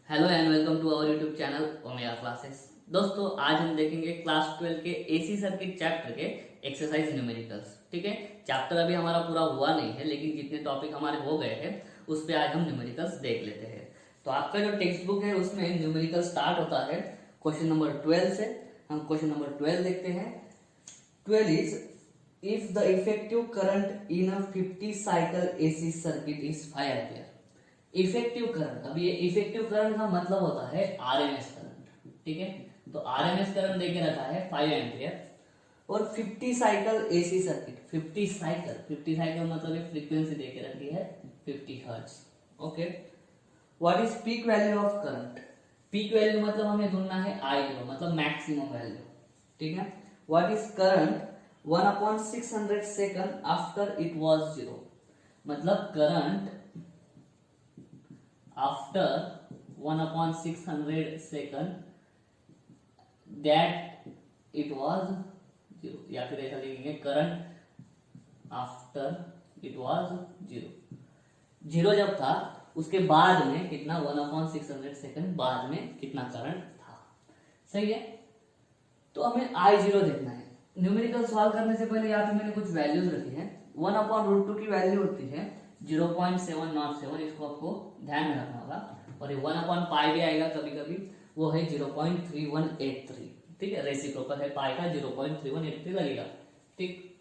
Hello and welcome to our YouTube channel Omega classes. दोस्तों आज हम देखेंगे क्लास 12 के एसी सर्किट चैप्टर के एक्सरसाइज न्यूमेरिकल्स। ठीक है, चैप्टर अभी हमारा पूरा हुआ नहीं है, लेकिन जितने टॉपिक हमारे हो गए हैं उस पे आज हम न्यूमेरिकल्स देख लेते हैं। तो आपका जो टेक्स्ट बुक है उसमें न्यूमेरिकल स्टार्ट होता है क्वेश्चन नंबर 12 से। हम क्वेश्चन नंबर 12 देखते हैं। 12 is if the effective current in a 50 cycle AC circuit is 5 ampere. Effective current, अब ये इफेक्टिव करंट का मतलब होता है आरएमएस करंट। ठीक है, तो आरएमएस करंट देके रखा है 5 एम्पियर और 50 साइकिल एसी सर्किट। 50 साइकिल मतलब फ्रीक्वेंसी देके रखी है 50 hertz. Okay, what is peak value of current? Peak value मतलब हमें ढूंढना है I0 मतलब मैक्सिमम वैल्यू। ठीक है, what is current 1/600 second after it was 0? मतलब current after 1/600 second that it was 0, या फिर ऐसा लिखेंगे करंट आफ्टर इट वाज 0 जब था उसके बाद में कितना 1/600 सेकंड बाद में कितना करंट था। सही है, तो हमें I0 देखना है। न्यूमेरिकल सॉल्व करने से पहले यहाँ पे मैंने कुछ वैल्यूज रखी है। 1/√2 की वैल्यू होती है 0.707, इसको आपको ध्यान में रखना होगा। और ये 1/π भी आएगा कभी कभी, वो है 0.3183। ठीक है, रेसिप्रोकल है पाई का, 0.3183 लगेगा। ठीक,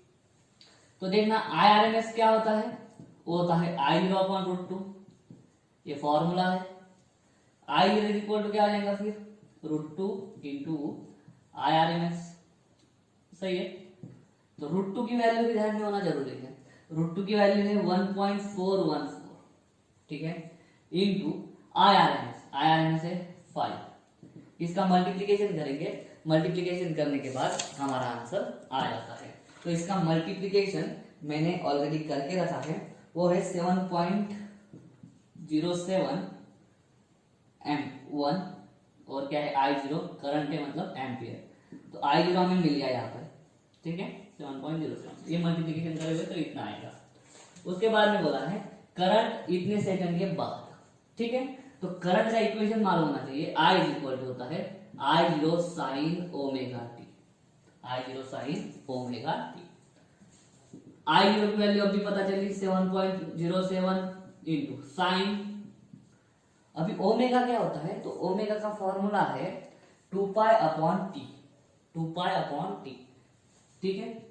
तो देखना IRMS क्या होता है, वो होता है I0/√2। ये फॉर्मूला है। I0 इक्वल टू क्या आ जाएगा फिर √2 इंटू IRMS। सही है, तो √2 की वैल्यू भी ध्यान में होना जरूरी है। √2 की वैल्यू है 1.414। ठीक है, इंटू IRMS है 5। इसका मल्टीप्लीकेशन करेंगे, मल्टीप्लीकेशन करने के बाद हमारा आंसर आ जाता है। तो इसका मल्टीप्लीकेशन मैंने ऑलरेडी करके रखा है, वो है 7.07 M1 और क्या है I0 करंट है मतलब एम्पियर। तो I0 हमें मिल गया यहाँ पर। ठीक है, 7.07 ये मल्टीप्लिकेशन करोगे तो इतना आएगा। उसके बाद में बोला है करंट इतने सेकंड के बाद। ठीक है, तो करंट का इक्वेशन मालूम होना चाहिए। I इक्वल टू होता है I0 sine omega T. I0 sine omega T. I0 की वैल्यू अभी पता चली 7.07 इंटू साइन। अभी ओमेगा क्या होता है, तो ओमेगा का फॉर्मूला है 2π/t। 2π/t। ठीक है,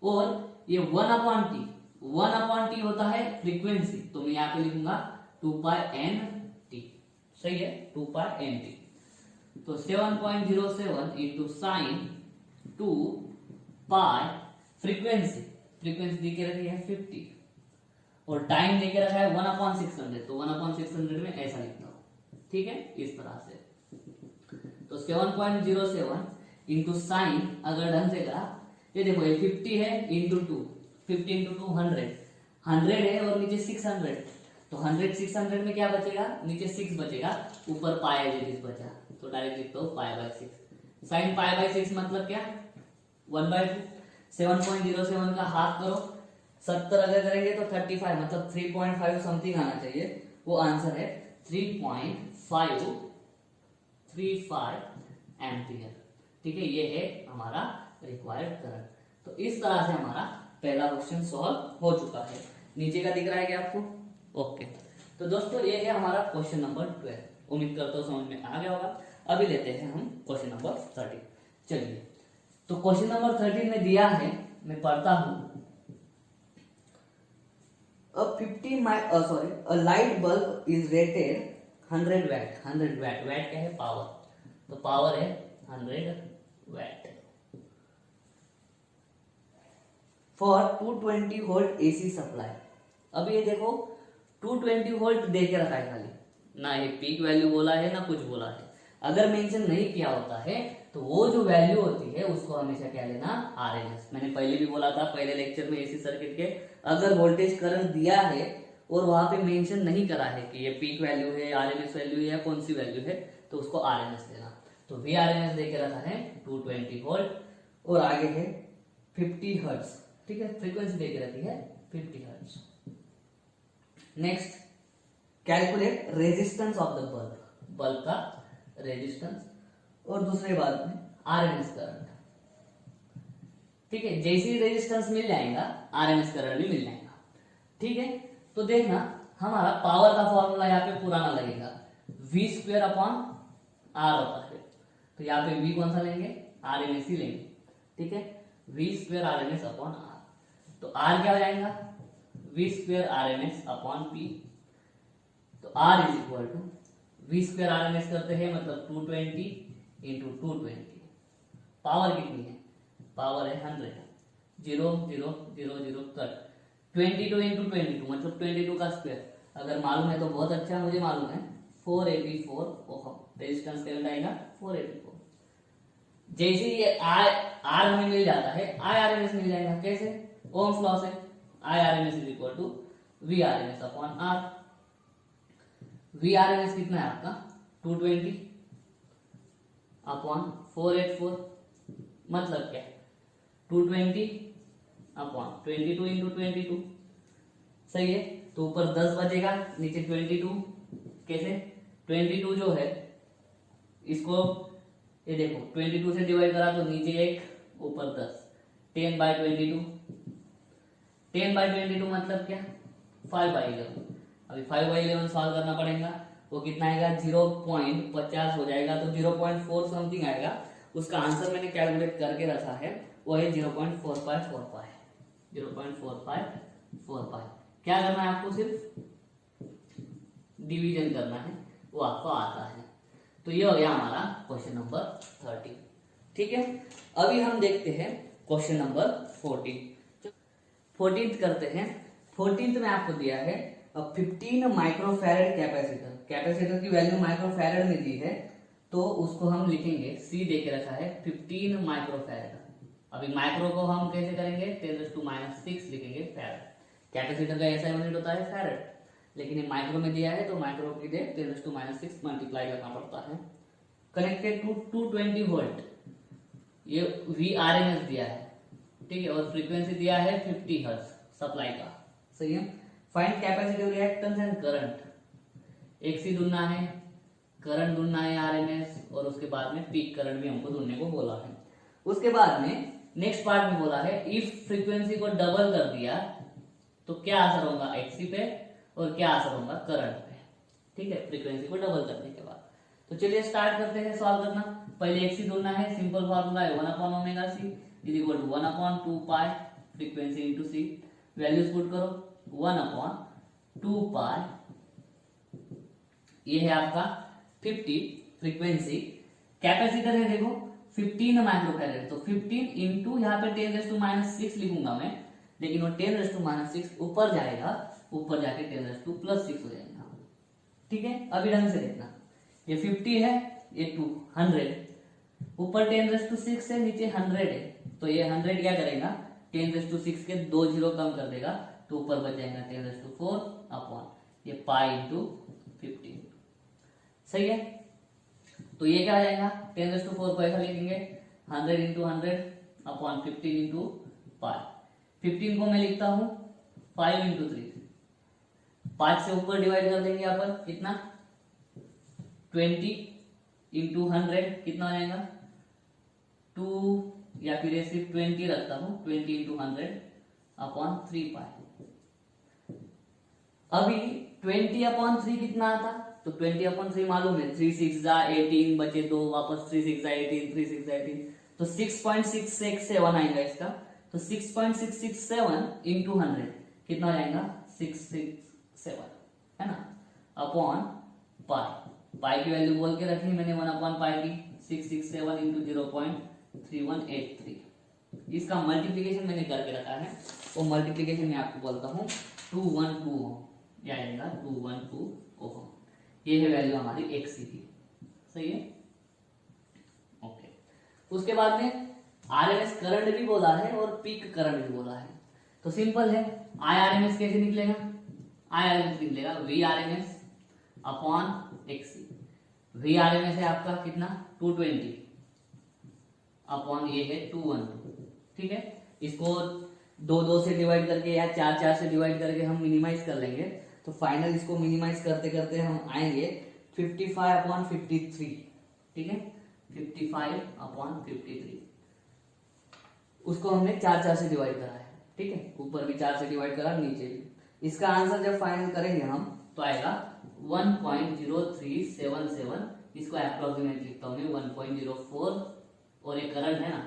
और ये 1/t होता है फ्रीक्वेंसी, तो मैं यहाँ पे लिखूंगा 2π/nt। सही है, 2π/nt। तो 7.07 इंटू साइन 2π फ्रीक्वेंसी देके रखी है 50 और टाइम देके रखा है 1/600, तो 1/600 में ऐसा लिखता हूं। ठीक है, इस तरह से। तो 7.07 इंटू साइन अगर ढंग से करा, ये देखो ये 50 है इंटू 2, 50 इंटू 2 100 है और नीचे 600, तो 100 600 में क्या बचेगा, नीचे 6 बचेगा, ऊपर पाई बचा, तो डायरेक्ट लिखता हूँ π/6। साइन π/6 मतलब क्या 1/2। 7.07 का हाफ करो, 70 अगर करेंगे तो 35 मतलब 3.5 समथिंग आना चाहिए, वो आंसर है 3.535 एम्पियर। ठीक है, ये है हमारा रिक्वायर्ड करंट। तो इस तरह से हमारा पहला क्वेश्चन सॉल्व हो चुका है। नीचे का दिख रहा है क्या आपको? ओके, तो दोस्तों ये है हमारा क्वेश्चन नंबर 12। उम्मीद करता हूँ समझ में आ गया होगा। अभी लेते हैं हम क्वेश्चन नंबर 13। चलिए, तो क्वेश्चन नंबर 13 में दिया है, मैं पढ़ता हूं। A light bulb is rated 100 watt। 100 watt, watt क्या है पावर, तो पावर है 100 watt for 220 volt AC supply. अब ये देखो 220 वोल्ट दे के रखा है, खाली ना ये पीक वैल्यू बोला है ना कुछ बोला है। अगर मेंशन नहीं किया होता है तो वो जो वैल्यू होती है उसको हमेशा क्या लेना, आरएमएस। मैंने पहले भी बोला था पहले लेक्चर में एसी सर्किट के, अगर वोल्टेज करंट दिया है और वहां पे मेंशन नहीं करा है कि ये पीक वैल्यू है, आरएमएस वैल्यू है या कौन सी वैल्यू है, तो उसको आरएमएस लेना। तो वी आरएमएस देके रखा है 220 वोल्ट और आगे है 50 हर्ट्ज। ठीक है, फ्रीक्वेंसी देके रखी है 50 hertz. Next calculate resistance of the bulb, bulb का रेजिस्टेंस, और दूसरे बात में आरएमएस करंट। ठीक है, जैसे ही रेजिस्टेंस मिल जाएगा आरएमएस करंट भी मिल जाएगा। ठीक है, तो देखना हमारा पावर का फॉर्मूला यहाँ पे पुराना लगेगा, v स्क्वायर अपॉन आर होता है, तो यहाँ पे v कौन सा लेंगे, आरएमएस ही लेंगे। ठीक है, v स्क्वायर आरएमएस अपॉन आर, तो r क्या हो जाएगा, v square RMS upon p, तो r is equal to v square RMS करते हैं मतलब 220 इंटू 220, पावर कितनी है, पावर है 100, 0 0 0 0 कट, 22 इंटू 22 मतलब 22 का स्क्वायर, अगर मालूम है तो बहुत अच्छा, मुझे मालूम है 484 ओम, रेजिस्टेंस करंट आएगा 484। जैसे ये आर हमें मिल जाता है, आई आरएमएस मिल जाएगा, कैसे, ओम्स लॉ से, I RMS is equal to V RMS upon R. V RMS कितना है आपका 220 अपॉन 484, मतलब क्या, 220 अपॉन 22 इंटू 22, सही है, तो ऊपर 10 बचेगा, नीचे 22, कैसे, 22 जो है इसको ये देखो 22 से डिवाइड करा तो नीचे 1 ऊपर 10, 10/22, 10/22 मतलब क्या, 5/11, अभी 5/11 सॉल्व करना पड़ेगा, वो कितना आएगा 0.50 हो जाएगा, तो 0.4 समथिंग आएगा, उसका आंसर मैंने कैलकुलेट करके रखा है, वो है 0.4545, 0.4545। क्या करना है आपको, सिर्फ डिवीजन करना है, वो आपको आता है। तो ये हो गया हमारा क्वेश्चन नंबर 30। ठीक है, अभी हम देखते हैं क्वेश्चन नंबर 14। 14th करते हैं। 14th में आपको दिया है 15 माइक्रोफैरेड कैपेसिटर, कैपेसिटर की वैल्यू माइक्रोफैरेड में दी है, तो उसको हम लिखेंगे, सी दे के रखा है 15 माइक्रोफैरेड। अभी माइक्रो को हम कैसे करेंगे, 10⁻⁶ लिखेंगे फैरेड, कैपेसिटर का ऐसा यूनिट होता है फैरेड, लेकिन ये माइक्रो में दिया है तो माइक्रो की जगह 10⁻⁶ मल्टीप्लाई करना पड़ता है। कनेक्टेड टू 220 वोल्ट, ये वी आरएमएस दिया है, ठीक है, और फ्रीक्वेंसी दिया है 50 हर्ट्ज सप्लाई का, सही है। Find capacitive reactance and current, XC ढूंढना है, करंट ढूंढना है आरएमएस, और उसके बाद में पीक करंट भी हमको ढूंढने को बोला है। उसके बाद में नेक्स्ट पार्ट में बोला है इफ फ्रीक्वेंसी को डबल कर दिया तो क्या असर होगा एक्सी पे और क्या असर होगा करंट पे, ठीक है, फ्रीक्वेंसी को डबल करने के बाद। तो चलिए स्टार्ट करते हैं सॉल्व करना। पहले एक्सी ढूंढना है, सिंपल फार्मूला है 1/ωc is equal to 1/2 pi frequency into C, values put करो, 1/2 पाई, ये है आपका 50 फ्रीक्वेंसी, कैपेसिटर है देखो 15 माइक्रोफैरेड, तो 15 इंटू यहाँ पे 10⁻⁶ लिखूंगा मैं, लेकिन वो 10⁻⁶ ऊपर जाएगा, ऊपर जाके 10⁻⁻⁶ हो जाएगा। ठीक है, अभी ढंग से देखना, ये 50 है, ये 200, ऊपर 10⁻⁶ है, नीचे 100 है, तो ये 100 क्या करेगा 10⁻⁶ के 2 जीरो कम कर देगा, तो ऊपर बच जाएगा 10⁻⁴ अपॉन ये पाई इंटू 15, सही है। तो ये क्या आ जाएगा 10⁻⁴ को ऐसा लिखेंगे 100 इंटू 100 अपॉन 15 इंटू पाई, 15 को मैं लिखता हूं 5 इंटू 3, 5 से ऊपर डिवाइड कर देंगे यहाँ पर, कितना 20 इंटू 100 कितना हो जाएगा 2, या फिर ये सिर्फ 20 रखता हूं, 20 इंटू 100 अपॉन 3 पाई। अभी 20/3 कितना आता, तो 20/3 मालूम है, 3 6 जा 18 बचे 2, वापस 3 6 जा 18, 3 6 जा 18, तो 6.667 आएगा इसका, तो 6.667 इंटू 100 कितना हो जाएगा 667, है ना, अपॉन पाई, पाई की वैल्यू बोल के रखी मैंने 1/पाई की, 667 इंटू 0.3183, इसका मल्टीप्लीकेशन मैंने करके रखा है, वो मल्टीप्लीकेशन मैं आपको बोलता हूँ 212 ओम, यह आएगा 212 ओम, ये है वैल्यू हमारी एक्सी की, सही है, ओके। उसके बाद में आरएमएस करंट भी बोला है और पीक करंट भी बोला है, तो सिंपल है, आई आरएमएस कैसे निकलेगा, आई आरएमएस निकलेगा V RMS upon XC, V RMS है आपका कितना 220 अपॉन ये है 212, ठीक है, इसको 2 2 से डिवाइड करके या 4 4 से डिवाइड करके हम मिनिमाइज कर लेंगे, तो फाइनल इसको मिनिमाइज करते करते हम आएंगे 55/53, ठीक है, 55/53। उसको हमने 4 से डिवाइड करा है, ठीक है, ऊपर भी 4 से डिवाइड करा, नीचे भी। इसका आंसर जब फाइनल करेंगे हम तो आएगा 1.0377, इसको अप्रोक्सीमेट लिखता हूँ 1.04, और ये करंट है ना,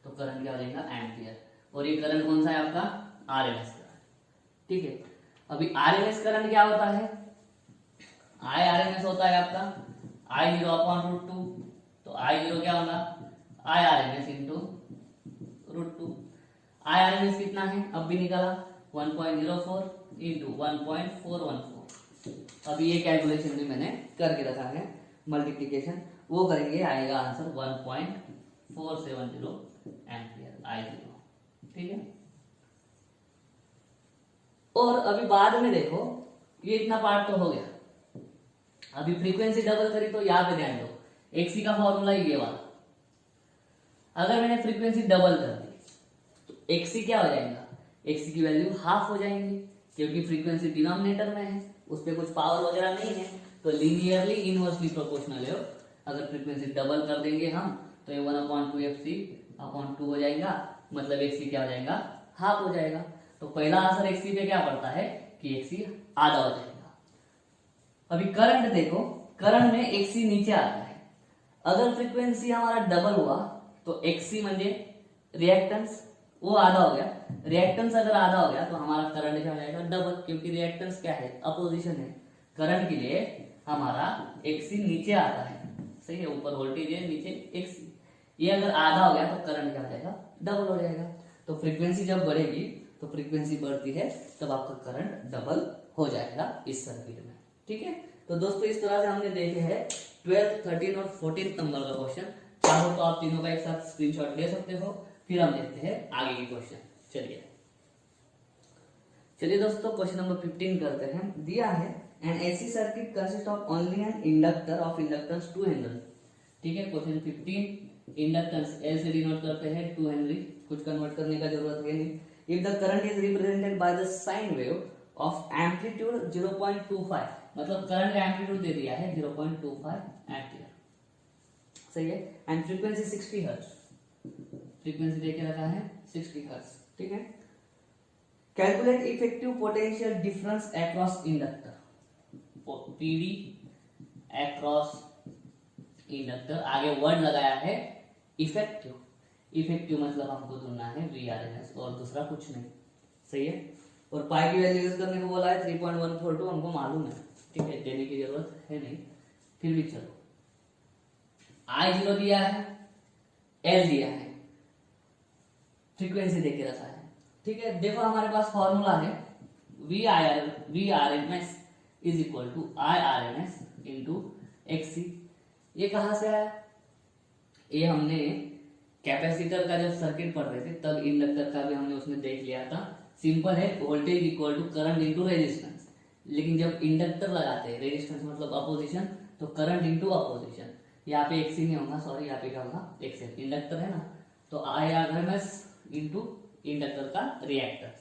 तो करंट क्या हो जाएगा एम्पियर, और ये करंट कौन सा है आपका आरएमएस करंट, ठीक है। अभी आरएमएस करंट क्या होता है, आई आरएमएस होता है आपका I0/√2, तो I0 क्या होगा आई आरएमएस इंटू √2। आई आरएमएस कितना है अब भी निकाला 1.04 इंटू 1.414। अभी ये कैलकुलेशन भी मैंने करके रखा है, मल्टीप्लीकेशन वो करेंगे, आएगा आंसर 1.470 एम्पियर I0, ठीक है। और अभी बाद में देखो, ये इतना पार्ट तो हो गया, अभी फ्रीक्वेंसी डबल करी तो यहाँ पे ध्यान दो, XC का फॉर्मूला ये वाला, अगर मैंने फ्रीक्वेंसी डबल कर दी तो XC क्या हो जाएगा, XC की वैल्यू हाफ हो जाएंगी, क्योंकि फ्रीक्वेंसी डिनोमिनेटर में है, उस पर कुछ पावर वगैरह नहीं है, तो लीनियरली इनवर्सली प्रोपोर्शनल है। अगर फ्रीक्वेंसी डबल कर देंगे हम तो ये 1/2FC/2 हो जाएगा, मतलब XC क्या हो जाएगा हाफ हो जाएगा। तो पहला आंसर XC पे क्या पड़ता है कि XC आधा हो जाएगा। अभी करंट देखो, करंट में XC नीचे आता है, अगर फ्रीक्वेंसी हमारा डबल हुआ तो XC म्हणजे रिएक्टेंस वो आधा हो गया, रिएक्टेंस अगर आधा हो गया तो हमारा करंट क्या हो जाएगा डबल, क्योंकि रिएक्टेंस क्या है अपोजिशन है। करंट के लिए हमारा XC नीचे आता है, सही है, ऊपर वोल्टेज है नीचे XC, ये अगर आधा हो गया तो करंट क्या हो जाएगा डबल हो जाएगा। तो फ्रीक्वेंसी जब बढ़ेगी तो फ्रीक्वेंसी बढ़ती है तब आपका करंट डबल हो जाएगा इस सर्किट में, ठीक है। तो दोस्तों इस तरह से हमने देखे हैं 12th, 13 और 14 नंबर का क्वेश्चन। चाहो तो आप तीनों का एक साथ स्क्रीनशॉट ले सकते हो, फिर हम देखते हैं आगे की क्वेश्चन। चलिए दोस्तों क्वेश्चन नंबर 15 करते हैं। दिया है N AC circuit consist of only an inductor of inductance 2 Henry, ठीक है। क्वेश्चन 15 इंडक्टेंस एल से डिनोट करते हैं 2 हेनरी, कुछ कन्वर्ट करने का जरूरत है नहीं। If the current is represented by the sine wave of amplitude 0.25, मतलब करंट का एम्पलीट्यूड दे दिया है 0.25 एम्पियर, सही है, एंड फ्रीक्वेंसी 60 हर्ट्ज, फ्रीक्वेंसी देके रखा है 60 हर्ट्ज, ठीक है। Calculate effective potential difference across inductor, PD across inductor, आगे वर्ड लगाया है इफेक्टिव, इफेक्टिव मतलब हमको ढूंढना है VRMS और दूसरा कुछ नहीं, सही है। और पाई की वैल्यू यूज करने को बोला है 3.142, हमको मालूम है, ठीक है, देने की जरूरत है नहीं, फिर भी चलो। I0 दिया है, L दिया है, फ्रीक्वेंसी देके रखा है, ठीक है। देखो हमारे पास फॉर्मूला है VRMS is equal to IRMS into XC। ये कहां से आया, ये हमने कैपेसिटर का जब सर्किट पढ़ रहे थे तब इंडक्टर का भी हमने उसमें देख लिया था। सिंपल है, voltage equal to current into resistance, लेकिन जब इंडक्टर लगाते हैं रेजिस्टेंस मतलब अपोजिशन, तो करंट इंटू अपोजिशन, यहाँ पे XC नहीं होगा, सॉरी यहाँ पे क्या होगा XL, इंडक्टर है ना, तो IRMS इंटू इंडक्टर का रिएक्टेंस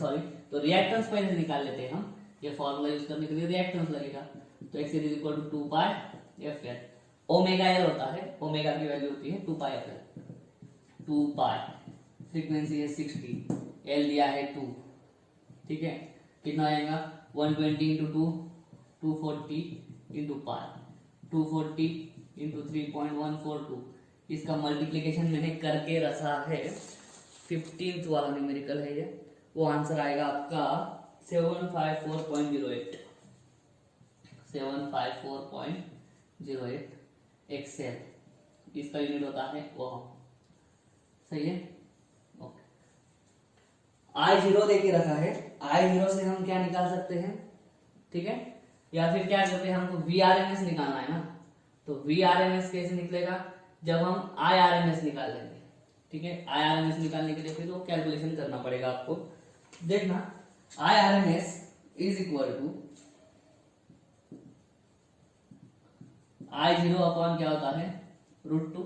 सॉरी, तो रिएक्टेंस पहले निकाल लेते हैं हम, ये फॉर्मूला यूज करने के लिए रिएक्टेंस लगेगा, तो XL is equal to 2πfl, omega L होता है, ओमेगा की वैल्यू होती है 2πfl, 2π, फ्रीक्वेंसी है 60, L दिया है 2, ठीक है, कितना आएगा 120 इंटू 2 240 इंटू पाई, 240 इंटू 3.142, इसका मल्टीप्लीकेशन मैंने करके रखा है, 15th वाला न्यूमेरिकल है ये, वो आंसर आएगा आपका 754.08, 754.08 एक्सेल, इसका यूनिट होता है ओम, सही है। ओके, I0 देके रखा है, I0 से हम क्या निकाल सकते हैं, ठीक है, या फिर क्या करते हैं, हमको VRMS निकालना है ना, तो VRMS कैसे निकलेगा, जब हम IRMS निकाल लेंगे, ठीक है। IRMS निकालने के लिए फिर वो कैलकुलेशन करना पड़ेगा आपको, देखना IRMS is equal to I0 upon क्या होता है √2,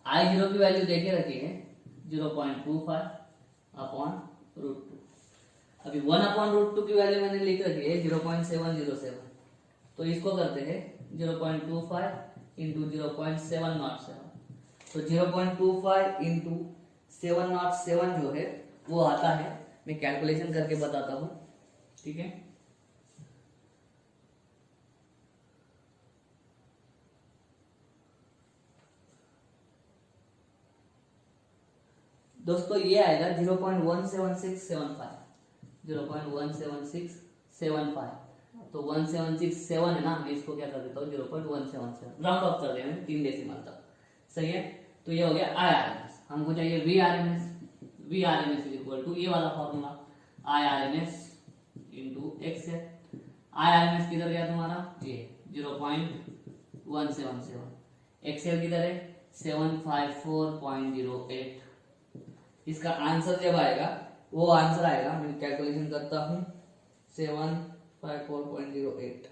I0 की वैल्यू देखे रखी है 0.25 अपॉन √2। अभी 1/√2 की वैल्यू मैंने लिख रखी है 0.707, तो इसको करते हैं 0.25 इंटू 0.707, तो 0.25 इंटू 707 जो है वो आता है, मैं कैलकुलेशन करके बताता हूँ, ठीक है। दोस्तों ये आएगा 0.17675, 0.17675, तो 1767 है ना, मैं इसको क्या कर देता हूँ 0.177, राउंड ऑफ कर देंगे 3 डेसिमल तक, सही है। तो ये हो गया IRMS, हमको चाहिए VRMS, VRMS is equal to ये वाला formula IRMS into XL, IRMS किधर गया तुम्हारा, ये 0.177, XL किधर है 754.08, इसका आंसर जब आएगा वो आंसर आएगा, मैं कैलकुलेशन करता हूँ 754.08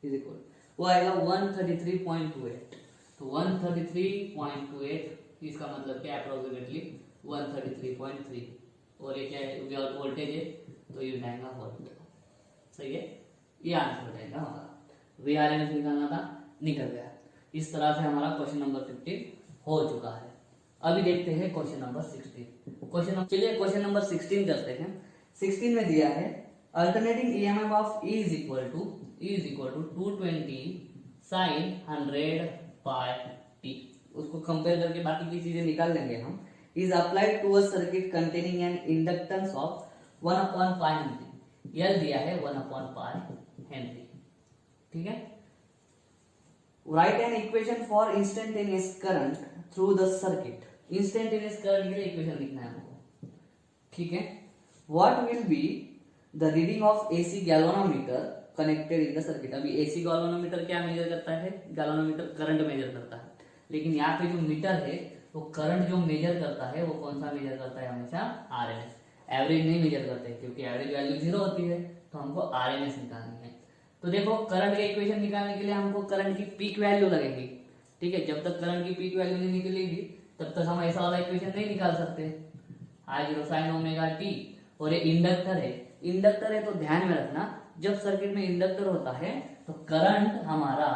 इज इक्वल, वो आएगा 133.28, तो 133.28 इसका मतलब क्या अप्रोक्सीमेटली 133.3, और ये क्या है वोल्टेज है, तो ये जाएगा वोल्ट, सही है, ये आंसर हो जाएगा हमारा। VRMS निकालना था, निकल गया। इस तरह से हमारा क्वेश्चन नंबर 15 हो चुका है। अभी देखते हैं क्वेश्चन नंबर 16। चलिए क्वेश्चन नंबर 16 करते हैं। 16 में दिया है alternating EMF of E is equal to 220 sin 100 pi t, उसको कंपेयर करके बाकी की चीजें निकाल लेंगे हम। Is applied to a circuit containing an inductance of 1/pi henry, L दिया है 1/pi हेनरी, ठीक है। Write an equation for instantaneous current through the circuit, instantaneous current के लिए इक्वेशन लिखना है हमको, ठीक है। What will be the reading of AC galvanometer connected in the circuit, अभी AC गैल्वेनोमीटर क्या मेजर करता है, गैल्वेनोमीटर करंट मेजर करता है, लेकिन यहाँ पे जो मीटर है वो करंट जो मेजर करता है वो कौन सा मेजर करता है, हमेशा RMS, एवरेज नहीं मेजर करते, क्योंकि एवरेज वैल्यू 0 होती है, तो हमको RMS निकालनी है। तो देखो करंट के इक्वेशन निकालने के लिए हमको करंट की पीक वैल्यू लगेगी, ठीक है। जब तक करंट की पीक वैल्यू नहीं निकलेगी तब तक हम ऐसा वाला इक्वेशन नहीं निकाल सकते, I0 sin ओमेगा t, और ये इंडक्टर है तो ध्यान में रखना जब सर्किट में इंडक्टर होता है तो करंट हमारा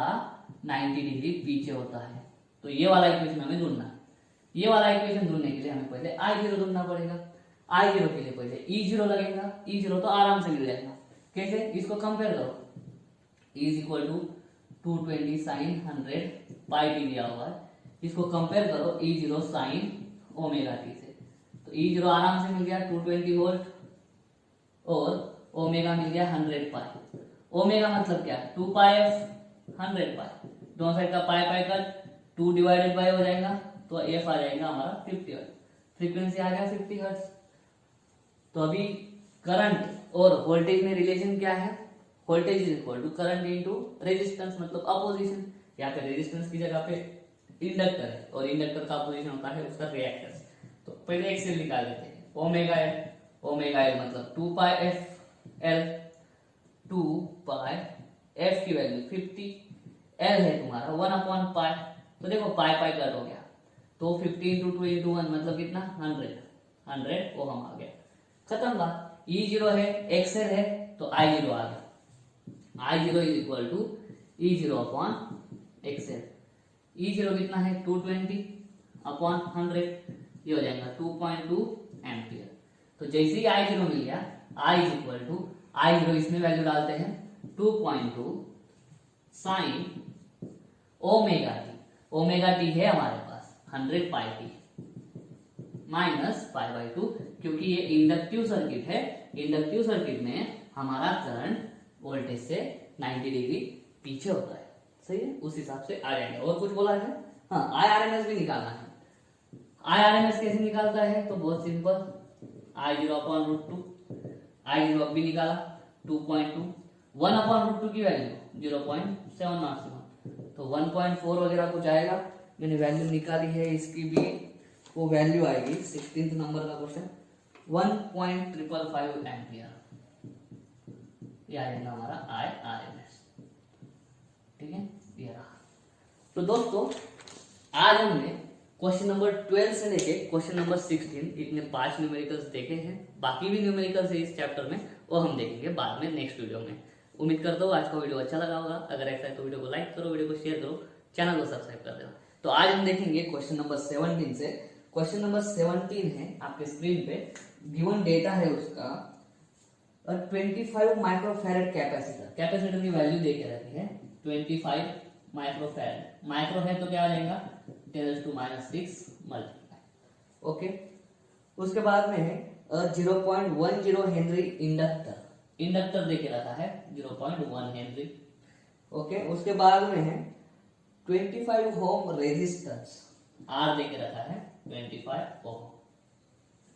90 डिग्री पीछे होता है, तो ये वाला इक्वेशन हमें ढूंढना है। ये वाला इक्वेशन ढूंढने के लिए हमें पहले I0 ढूंढना पड़ेगा, I0 के लिए पहले E0 लगेगा, E0 तो आराम से मिल जाएगा, कैसे, इसको कंपेयर करो, E is equal to 220 sin 100 pi t दिया हुआ है, इसको कंपेयर करो E0 sin ओमेगा t से, तो E0 आराम से मिल गया 220 वोल्ट, और ओमेगा मिल गया 100 पाई, ओमेगा मतलब क्या 2 पाई f 100 पाई, दोनों साइड का पाई पाई कट, 2 डिवाइडेड बाय हो जाएगा, तो f आ जाएगा हमारा 50 हर्ट्ज, फ्रीक्वेंसी आ गया 50 हर्ट्ज। तो अभी करंट और वोल्टेज में रिलेशन क्या है, voltage is equal to current into resistance, मतलब अपोजिशन, यहाँ पे रेजिस्टेंस की जगह पे इंडक्टर है, और इंडक्टर का अपोजिशन होता है उसका रिएक्टेंस। तो पहले एक्सेल निकाल लेते हैं, ओमेगा एल मतलब 2 पाई f l, 2 पाई f की वैल्यू 50, l है तुम्हारा 1/pi, तो देखो पाई पाई कट हो गया, तो 50 इंटू 2 इंटू 1 मतलब कितना 100 ओहम आ गया, खत्म बात। E0 है, XL है, तो I0 आ गया, I0 is equal to E0 upon XL, E0 कितना है 220 अपॉन 100, ये हो जाएगा 2.2 एम्पियर। तो जैसे ही I0 मिल गया, I is equal to I0 इसमें वैल्यू डालते हैं 2.2 साइन ओमेगा टी है हमारे पास 100 पाई टी माइनस π/2, क्योंकि ये इंडक्टिव सर्किट है, इंडक्टिव सर्किट में हमारा करंट वोल्टेज से 90 डिग्री पीछे होता है, सही है, उस हिसाब से आ जाएगा। और कुछ बोला है, हाँ IRMS भी निकालना है। IRMS कैसे निकालता है, तो बहुत सिंपल, I0 अपॉन √2, I0 अब भी निकाला 2.2, 1/√2 की वैल्यू 0.707, तो 1.4 वगैरह कुछ आएगा, मैंने वैल्यू निकाली है इसकी भी, वो वैल्यू आएगी 16th नंबर का क्वेश्चन 1.555 एम्पियर, ये आएगा हमारा IRMS, ठीक है, ये रहा। तो दोस्तों आज हमने क्वेश्चन नंबर 12 से लेके क्वेश्चन नंबर 16 इतने 5 न्यूमेरिकल्स देखे हैं। बाकी भी न्यूमेरिकल्स है इस चैप्टर में, वो हम देखेंगे बाद में नेक्स्ट वीडियो में। उम्मीद करता हूँ आज का वीडियो अच्छा लगा होगा। अगर ऐसा है तो वीडियो को लाइक करो, वीडियो को शेयर करो, चैनल को सब्सक्राइब कर देना। तो आज हम देखेंगे क्वेश्चन नंबर 17 से। क्वेश्चन नंबर 17 है आपके स्क्रीन पे, गिवन डेटा है उसका 25 माइक्रोफैरेड कैपेसिटर की वैल्यू दे के रखी है 25 माइक्रोफैरेड। माइक्रो है तो क्या आ जाएगा 10⁻⁶ मल्टीप्लाई। ओके, उसके बाद में है 0.10 हेनरी इंडक्टर दे के रखा है 0.1 हेनरी। ओके, उसके बाद में है 25 ओम रेजिस्टेंस आर दे के रखा है 25 ओम।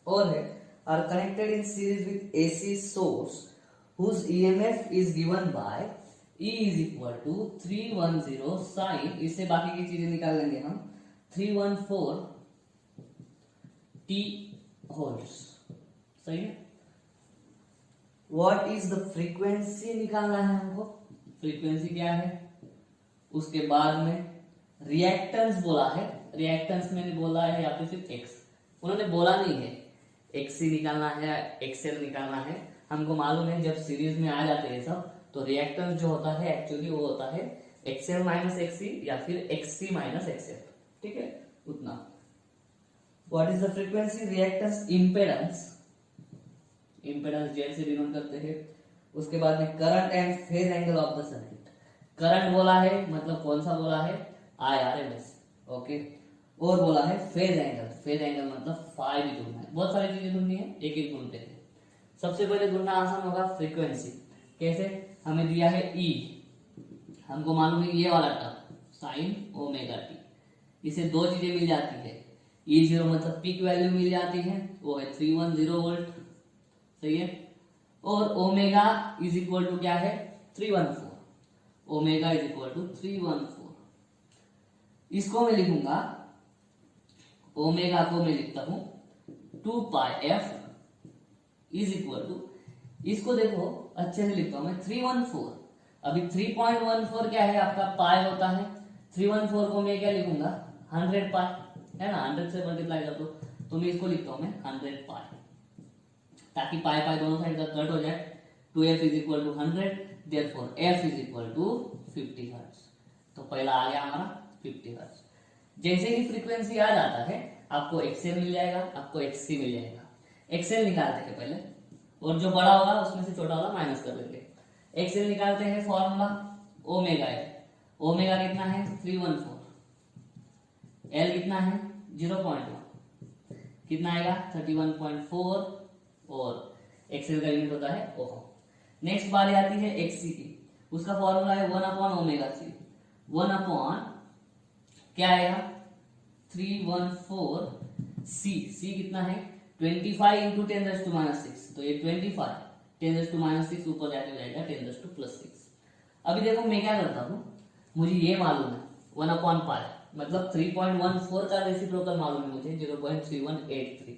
और है are connected in series with AC source whose EMF is given by E is equal to 310 sine, इससे बाकी की चीजें निकाल लेंगे हम, 314 T होल्स। सही है। व्हाट इज द फ्रीक्वेंसी निकालना है हमको, फ्रीक्वेंसी क्या है। उसके बाद में रिएक्टेंस बोला है, रिएक्टेंस मैंने बोला है या फिर सिर्फ एक्स, उन्होंने बोला नहीं है। एक्सी निकालना है, एक्सएल निकालना है। हमको मालूम है जब सीरीज में आ जाते हैं सब तो रिएक्टेंस जो होता है एक्चुअली वो होता है एक्सएल माइनस एक्सी या फिर एक्सी माइनस एक्सएल। ठीक है, उतना। What is the frequency, reactance, impedance, impedance Z से डिनोट करते हैं। उसके बाद में current and phase angle of the circuit. Current बोला है मतलब कौन सा बोला है, IRMS। ओके, और बोला है फेज एंगल, फेज एंगल मतलब फाई भी ढूंढना है। बहुत सारी चीजें ढूंढनी है, एक एक ढूंढते हैं। सबसे पहले ढूंढना आसान होगा फ्रीक्वेंसी। कैसे, हमें दिया है E, हमको मालूम है ये वाला टर्म साइन ओमेगा टी, इसे दो चीजें मिल जाती है। E0 मतलब पीक वैल्यू मिल जाती है, वो है 310 वोल्ट। सही है। और ओमेगा इज इक्वल टू क्या है 314, ओमेगा इज इक्वल टू 314। इसको मैं लिखूंगा, ओमेगा को मैं लिखता हूं 2 pi F is equal to, इसको देखो अच्छे से लिखता हूं मैं 314। अभी 3.14 क्या है आपका पाई होता है, 314 को मैं क्या लिखूंगा 100 पाई है ना, 100 से मल्टीप्लाई कर दो तो मैं इसको लिखता हूं मैं 100 पाई, ताकि पाई पाई दोनों साइड का कट हो जाए। 2f is equal to 100, therefore f is equal to 50 hertz. तो पहला आ गया हमारा 50 हर्ट्ज। जैसे ही फ्रीक्वेंसी आ जाता है आपको एक्सएल मिल जाएगा, आपको एक्ससी मिल जाएगा। एक्सएल निकालते हैं पहले, और जो बड़ा होगा उसमें से छोटा वाला माइनस कर देंगे। एक्सएल निकालते हैं, फॉर्मूला ओमेगा है, ओमेगा कितना है 314, एल कितना है 0.1, कितना आएगा 31.4, और एक्सएल का यूनिट होता है ओम। नेक्स्ट बारी आती है एक्ससी की, उसका फॉर्मूला है 1 ओमेगा सी, 1 क्या आएगा 314 सी कितना है 25 इंटू 10⁻⁶, तो ये 25 10⁻⁶ ऊपर जाके हो जाएगा 10⁻+6। अभी देखो मैं क्या करता हूँ, मुझे ये मालूम है 1/π मतलब 3.14 का रेसिप्रोकल मालूम है मुझे 0.3183।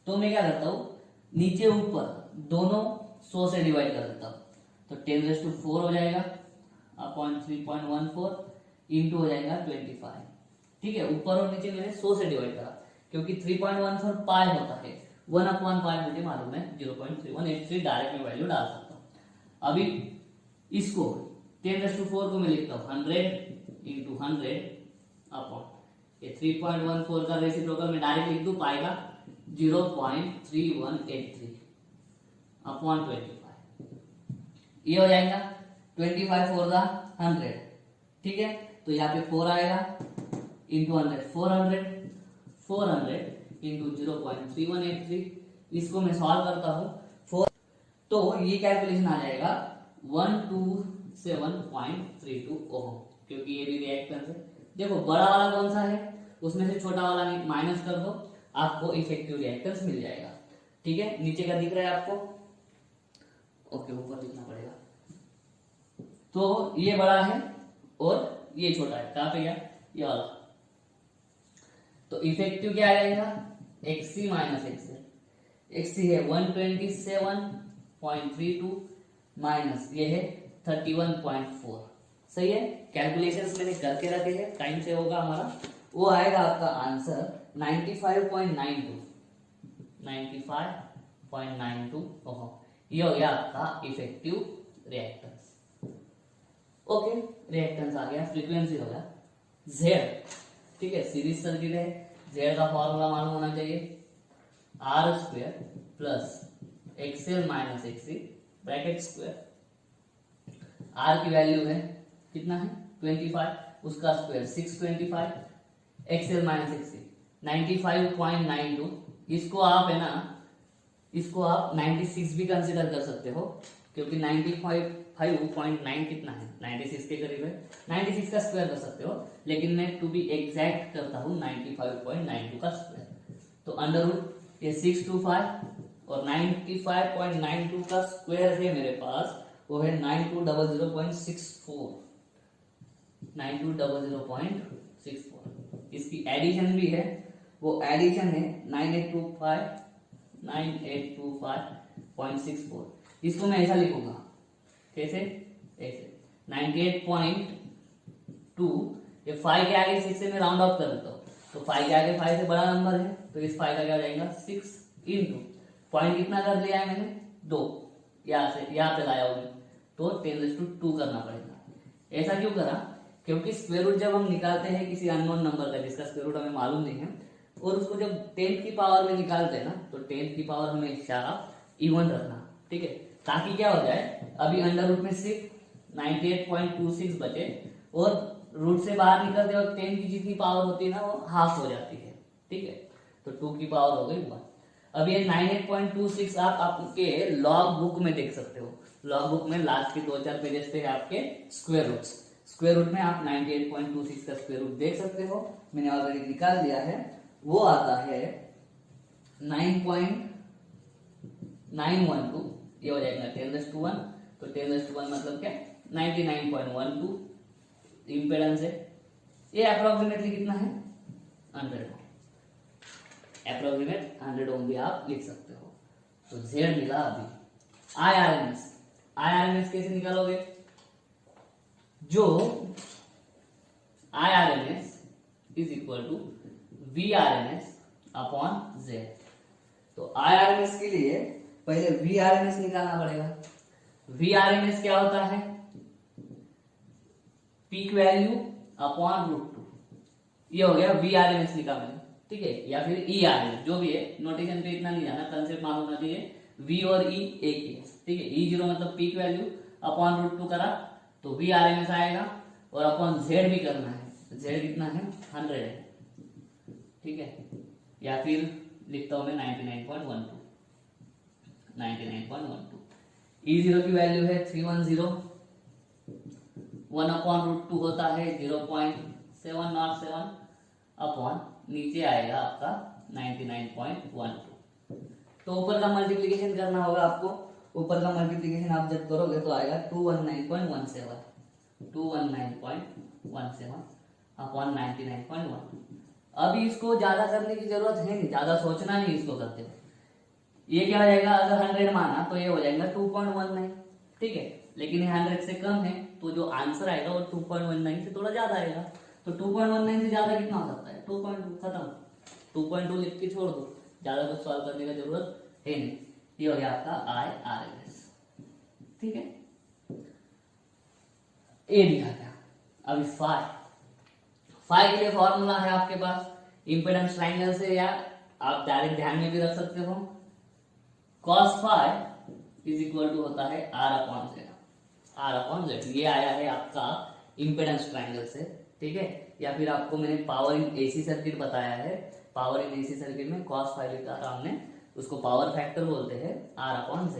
तो मैं क्या करता हूँ नीचे ऊपर दोनों 100 से डिवाइड कर देता हूँ, तो 10⁻⁴ हो जाएगा अपॉन 3.14 इंटू हो जाएगा 25। ठीक है, ऊपर और नीचे मैंने 100 से डिवाइड करा क्योंकि 3.14 पाई होता है, 1/π मुझे मालूम है 0.3183, डायरेक्ट में वैल्यू डाल सकता हूँ। अभी इसको 10⁻⁴ को मैं लिखता हूँ 100 इंटू 100 अपॉन ये 3.14 का रेसिप्रोकल मैं डायरेक्ट लिख दूं पाई का 0.3183 अपॉन 25, ये हो जाएगा 25 4 100। ठीक है, तो यहाँ पे 4 आएगा इंटू 100 400 इंटू 0.3183। इसको मैं सॉल्व करता हूँ 4, तो ये कैलकुलेशन आ जाएगा 127.32 ओम, क्योंकि ये भी रिएक्टेंस है। देखो बड़ा वाला कौन सा है, उसमें से छोटा वाला माइनस कर दो, आपको इफेक्टिव रिएक्टेंस मिल जाएगा। ठीक है, नीचे का दिख रहा है आपको, ओके ऊपर लिखना पड़ेगा। तो ये बड़ा है और ये छोटा है, कहाँ पे गया ये वाला। तो इफेक्टिव क्या आ जाएगा एक्सी माइनस एक्सएल, एक्सी है 127.32 माइनस ये है 31.4। सही है, कैलकुलेशंस मैंने करके रखे हैं, टाइम से होगा हमारा वो आएगा आपका आंसर 95.92 ओहो। ये हो गया आपका इफेक्टिव रिएक्टेंस। ओके, रिएक्टेंस आ गया, फ्रीक्वेंसी हो गया जेड। ठीक है, सीरीज सर्किट है, जेड का फॉर्मूला मालूम होना चाहिए R square plus XL minus XC bracket square. R की वैल्यू है कितना है 25, उसका स्क्वायर 625, एक्सएल माइनस एक्सी 95.92। इसको आप है ना, इसको आप 96 भी कंसिडर कर सकते हो, क्योंकि 95.9 कितना है 96 के करीब है, 96 का स्क्वायर कर सकते हो, लेकिन मैं टू बी एग्जैक्ट करता हूँ 95.92 का स्क्वायर। तो अंडर रूट ये 625 और 95.92 का स्क्वायर है मेरे पास, वो है 9200.64। 9200.64। इसकी एडिशन भी है, वो एडिशन है 9825.64। इसको मैं ऐसा लिखूंगा, कैसे, ऐसे 98.2, ये 5 के आगे 6 से मैं राउंड ऑफ कर देता हूँ, तो 5 के आगे 5 से बड़ा नंबर है, तो इस 5 का क्या हो जाएगा 6 इंटू पॉइंट कितना कर लिया है मैंने 2, यहाँ से यहाँ पे लाया होगी, तो 10⁻² करना पड़ेगा। ऐसा क्यों करा, क्योंकि स्क्वायर रूट जब हम निकालते हैं किसी अननोन नंबर का जिसका स्क्वायर रूट हमें मालूम नहीं है, और उसको जब 10th की पावर में निकालते हैं ना, तो 10th की पावर हमें इशारा इवन रखना, ठीक है, ताकि क्या हो जाए, अभी अंडर रूट में सिर्फ 98.26 बचे, और रूट से बाहर निकलते वक्त 10 की जितनी पावर होती है ना वो हाफ हो जाती है, ठीक है, तो 2 की पावर हो गई 1। अब ये 98.26 आप आपके लॉग बुक में देख सकते हो, लॉग बुक में लास्ट के 2-4 पेजेस पे है आपके स्क्वायर रूट्स, स्क्वायर रूट में आप 98.26 का स्क्वायर रूट देख सकते हो, मैंने ऑलरेडी निकाल दिया है, वो आता है 9.912, ये हो जाएगा 10⁻², तो 10⁻² मतलब क्या 99.12 इम्पेडेंस है। ये अप्रोक्सीमेटली कितना है 100 ओम, अप्रोक्सीमेट 100 ओम भी आप लिख सकते हो। तो जेड मिला। अभी आईआरएमएस कैसे निकालोगे, जो IRMS is equal to VRMS upon Z. तो आईआरएमएस के लिए पहले वीआरएमएस निकालना पड़ेगा। वीआरएमएस क्या होता है, पीक वैल्यू अपॉन √2, ये हो गया वीआरएमएस लिखा मैंने, ठीक है, या फिर ईआरएमएस जो भी है, नोटेशन पे इतना नहीं जाना, कंसेप्ट मालूम होना चाहिए, वी और ई एक ही है, ठीक है, E0 मतलब पीक वैल्यू अपॉन √2 करा तो वीआरएमएस आएगा, और अपॉन जेड भी करना है, जेड कितना है 100 है, ठीक है, या फिर लिखता हूं मैं 99.12। E0 की वैल्यू है 310, 1 अपॉन √2 होता है 0.707 अपॉन नीचे आएगा आपका 99.12। तो ऊपर का मल्टीप्लीकेशन करना होगा आपको, ऊपर का मल्टीप्लीकेशन आप जब करोगे तो आएगा 219.17 अपॉन 99.1। अभी इसको ज्यादा करने की जरूरत है नहीं, ज्यादा सोचना नहीं इसको करते हुए। ये क्या हो जाएगा, अगर 100 माना तो ये हो जाएगा 2.19, ठीक है, लेकिन ये 100 से कम है, तो जो आंसर आएगा वो 2.19 से थोड़ा ज्यादा आएगा। तो 2.19 से ज्यादा कितना हो सकता है 2.2, खत्म, 2.2 लिख के छोड़ दो, ज्यादा कुछ सॉल्व करने की जरूरत है नहीं। ये हो गया आपका आईआरएमएस, ठीक है, ए दिया गया। अभी फाई के लिए फॉर्मूला है आपके पास इंपेडेंस ट्रायंगल से, या आप डायरेक्ट ध्यान में भी रख सकते हो, cos phi is equal to होता है R अपॉन Z। ये आया है आपका इंपेडेंस ट्रायंगल से, ठीक है, या फिर आपको मैंने पावर इन एसी सर्किट बताया है, पावर इन एसी सर्किट में cos फाई लिखा था हमने, उसको पावर फैक्टर बोलते हैं R अपॉन Z,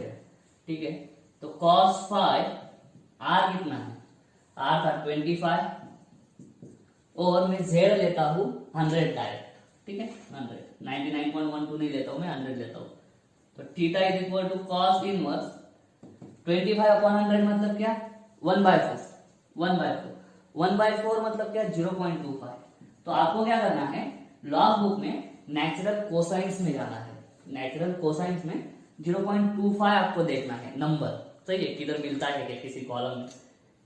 ठीक है। तो cos फाई R कितना है, R था 25, और मैं Z लेता हूं 100 डायरेक्ट, ठीक है, 100, 99.12 नहीं लेता हूं मैं, 100 लेता हूं। तो theta is equal to cos inverse 25 upon 100 मतलब क्या 1/4, 1/4 मतलब क्या 0.25। तो आपको क्या करना है, लॉग बुक में नेचुरल कोसाइंस में जाना है, नेचुरल कोसाइंस में 0.25 आपको देखना है नंबर, सही है, किधर मिलता है क्या किसी कॉलम में,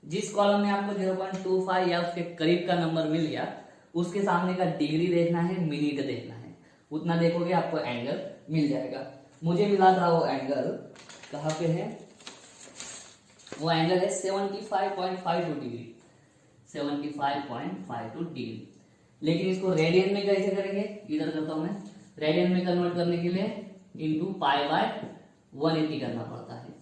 जिस कॉलम में आपको 0.25 या उसके करीब का नंबर मिल गया उसके सामने का डिग्री देखना है, मिनट देखना है, उतना देखोगे आपको एंगल मिल जाएगा। मुझे मिला था वो एंगल, कहाँ पे है वो एंगल है 75.52 डिग्री, 75.52 डिग्री। लेकिन इसको रेडियन में कैसे करेंगे, इधर करता हूं मैं, रेडियन में कन्वर्ट करने के लिए इंटू पाई बाय 180 करना पड़ता है।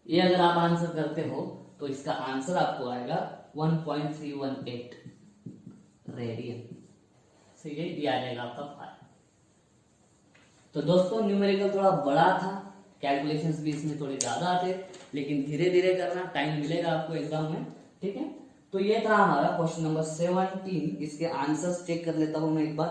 ये अगर आप आंसर करते हो तो इसका आंसर आपको आएगा 1.318 रेडियन। सही है, ये आ जाएगा आपका फाइव। तो दोस्तों न्यूमेरिकल थोड़ा बड़ा था, कैलकुलेशंस भी इसमें थोड़े ज्यादा आते, लेकिन धीरे धीरे करना, टाइम मिलेगा आपको एग्जाम में, ठीक है। तो ये था हमारा क्वेश्चन नंबर 17। इसके आंसर्स चेक कर लेता हूं मैं एक बार।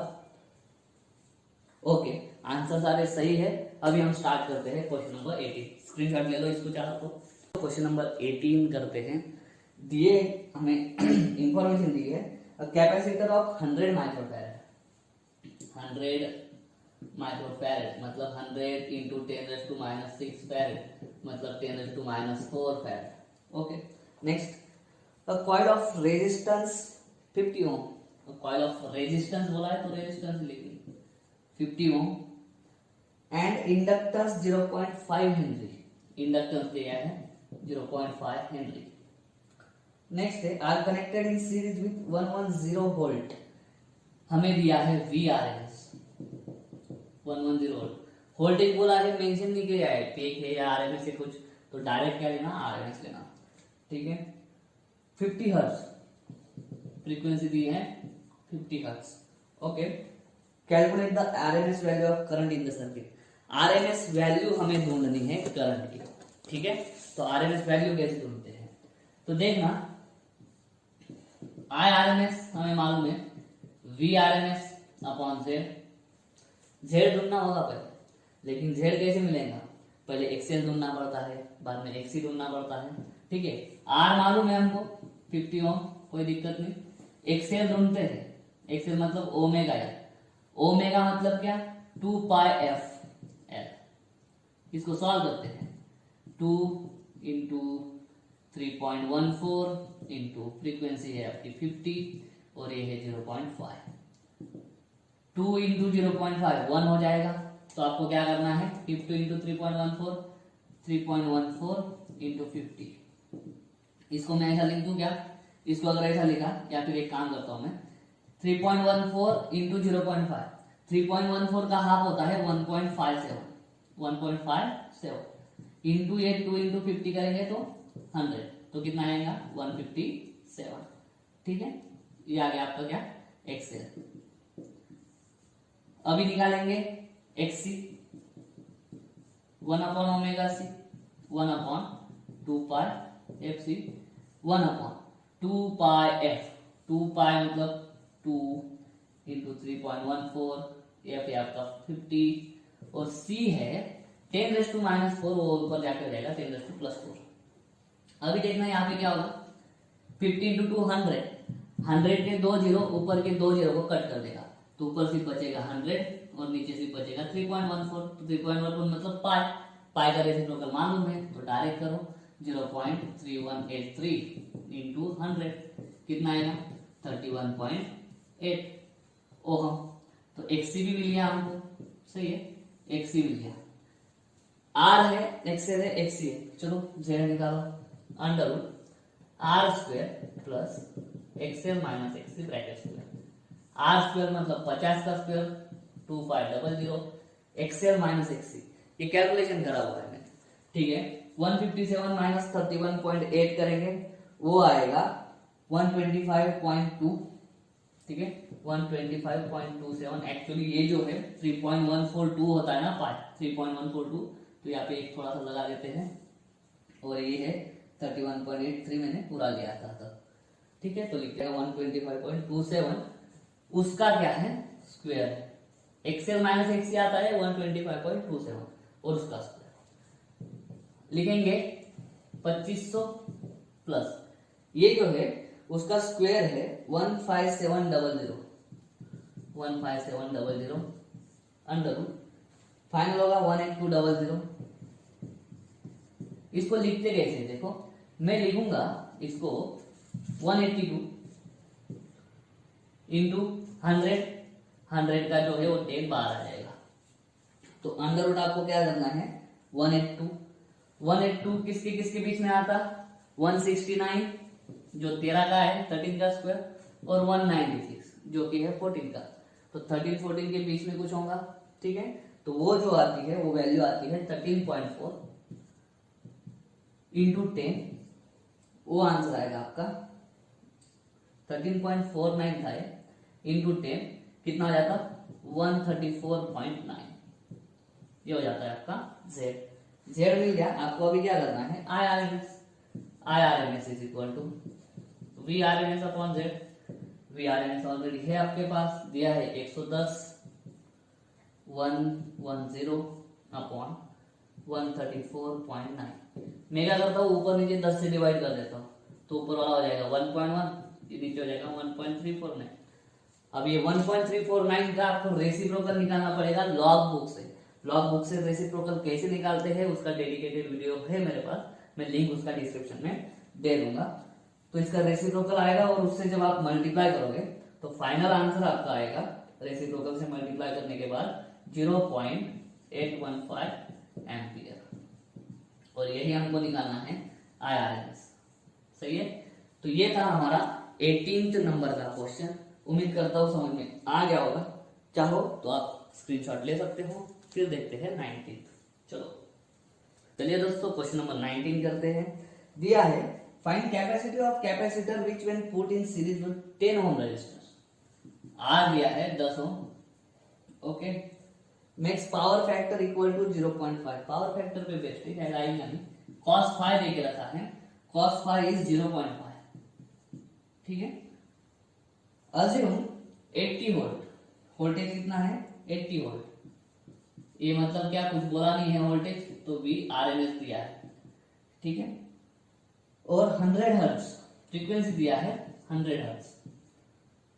ओके, आंसर सारे सही है। अभी हम स्टार्ट करते हैं क्वेश्चन नंबर 18। स्क्रीनशॉट ले लो इसको चाहो तो। क्वेश्चन नंबर 18 करते हैं। दिए हमें इंफॉर्मेशन दी है, कैपेसिटर ऑफ 100 माइक्रोफैरेड, 100 माइक्रोफैरेड मतलब 100 इंटू 10⁻⁶ फैरेड मतलब 10⁻⁴ farad. Okay, next a coil of resistance 50 ohm. Coil of resistance बोला है तो रेजिस्टेंस लिखेंगे 50 ohm and inductance 0.5 henry. Inductance दिया है 0.5 हेनरी। नेक्स्ट है are connected in series with 110 volt. हमें दिया है VRMS 110 वोल्ट। वोल्टेज बोला है, मेंशन नहीं किया है पीक है या RMS है कुछ, तो डायरेक्ट क्या लेना, RMS लेना, ठीक है। 50 हर्ट्ज फ्रीक्वेंसी दी है 50 hertz. Okay, calculate the RMS value of current in the circuit. RMS value हमें ढूंढनी है करंट की, ठीक है। तो RMS वैल्यू कैसे ढूंढते हैं, तो देखना IRMS हमें मालूम है VRMS अपॉन Z ढूंढना होगा पहले, लेकिन Z कैसे मिलेगा, पहले XL ढूंढना पड़ता है, बाद में XC ढूंढना पड़ता है, ठीक है। R मालूम है हमको 50 ओम, कोई दिक्कत नहीं। XL ढूंढते हैं, XL मतलब ओमेगा है, ओमेगा मतलब क्या 2 पाई एफ एल। इसको सॉल्व करते हैं, 2 इंटू 3.14 इंटू फ्रीक्वेंसी है आपकी 50 और ये है 0.5। 2 इंटू 0.5 1 हो जाएगा, तो आपको क्या करना है 50 इंटू 3.14 3.14 इंटू 50। इसको मैं ऐसा लिख दूं क्या, इसको अगर ऐसा लिखा, या फिर एक काम करता हूं मैं 3.14 इंटू 0.5। 3.14 का हाफ होता है 1.57 इंटू ये 2 इंटू 50 करेंगे तो 100, तो कितना आएगा 157, ठीक है। ये आ गया आपका क्या XL। अभी निकालेंगे XC 1 upon omega C 1 upon 2 पाई FC 1 अपॉन 2 पाई F, 2 पाई मतलब 2 इंटू 3.14, F है आपका 50 और C है 10⁻⁴, वो ऊपर जाकर रहेगा 10⁻+4। अभी देखना यहाँ पे क्या होगा, 50 इंटू 2 100, 100 के 2 जीरो, ऊपर के 2 जीरो को कट कर देगा, तो ऊपर सिर्फ बचेगा 100 और नीचे सिर्फ बचेगा 3.14। तो 3.14 मतलब पाई, पाई का रेसिप्रोकल मालूम है तो डायरेक्ट करो 0.3183 इंटू 100, कितना आएगा 31.8 ओहम। तो XC भी मिल गया हमको, सही है, XC मिल गया। R है, XL है, XC है, चलो Z निकालो, under root R square plus XL minus XC bracket square. R square मतलब 50 का स्क्वायर 2500, XL माइनस XC ये कैलकुलेशन करा हुआ है मैंने, ठीक है। 157 माइनस 31.8 करेंगे, वो आएगा 125.2, ठीक है, 125.27। एक्चुअली ये जो है 3.142 होता है ना पाई, 3.142, तो यहाँ पे एक थोड़ा सा लगा देते हैं, और ये है 31.83 मैंने पूरा लिया था तब, ठीक है। तो लिखते हैं 125.27, उसका क्या है स्क्वायर है, XL माइनस XC आता है 125.27 और उसका स्क्वायर लिखेंगे 2500 प्लस ये जो है उसका स्क्वायर है 15700 अंडर रूट फाइनल होगा 18200। इसको लिखते कैसे देखो, मैं लिखूंगा इसको 182 इंटू 100 का जो है वो 10 बाहर आ जाएगा। तो अंडर रूट आपको क्या करना है 182 किसके किसके बीच में आता 169 जो 13 का है 13 का स्क्वायर और 196 जो कि है 14 का। तो 13 14 के बीच में कुछ होगा, ठीक है। तो वो जो आती है वो वैल्यू आती है 13.4 इंटू 10, वो आंसर आएगा आपका 13.49 था इंटू 10 कितना हो जाता 134.9, ये हो जाता है आपका जेड मिल गया। आपको अभी क्या करना है I R M S is equal to V R M S upon Z. V R M S already है आपके पास, दिया है 110 110 अपॉन 134.9। मैं क्या करता हूँ ऊपर नीचे 10 से डिवाइड कर देता हूँ, तो ऊपर वाला हो जाएगा 1.1, ये नीचे हो जाएगा 1.349। अब ये 1.349 का आपको रेसिप्रोकल निकालना पड़ेगा लॉग बुक से। लॉग बुक से रेसिप्रोकल कैसे निकालते हैं उसका डेडिकेटेड वीडियो है मेरे पास, मैं लिंक उसका डिस्क्रिप्शन में दे दूंगा। तो इसका रेसिप्रोकल आएगा और उससे जब आप मल्टीप्लाई करोगे तो फाइनल आंसर आपका आएगा रेसिप्रोकल से मल्टीप्लाई करने के बाद 0.815 एम्पियर, और यही हमको निकालना है IRMS। सही है, तो ये था हमारा 18th नंबर का क्वेश्चन। उम्मीद करता हूँ समझ में आ गया होगा, चाहो तो आप स्क्रीनशॉट ले सकते हो। फिर देखते हैं 19th। चलिए दोस्तों क्वेश्चन नंबर 19 करते हैं। दिया है find capacity of capacitor which when put in series with 10 ohm resistance. R दिया है 10 ohm, okay. Max power factor equal to 0.5। Power factor पे बेस्ड है, आई नहीं cos फाई दे के रखा है, cos फाई इज 0.5, ठीक है। अज्यूम 80 वोल्ट, वोल्टेज कितना है 80 वोल्ट, ये मतलब क्या कुछ बोला नहीं है वोल्टेज, तो वी आर एम एस दिया है, ठीक है। और 100 हर्ट्ज फ्रीक्वेंसी दिया है 100 हर्ट्ज,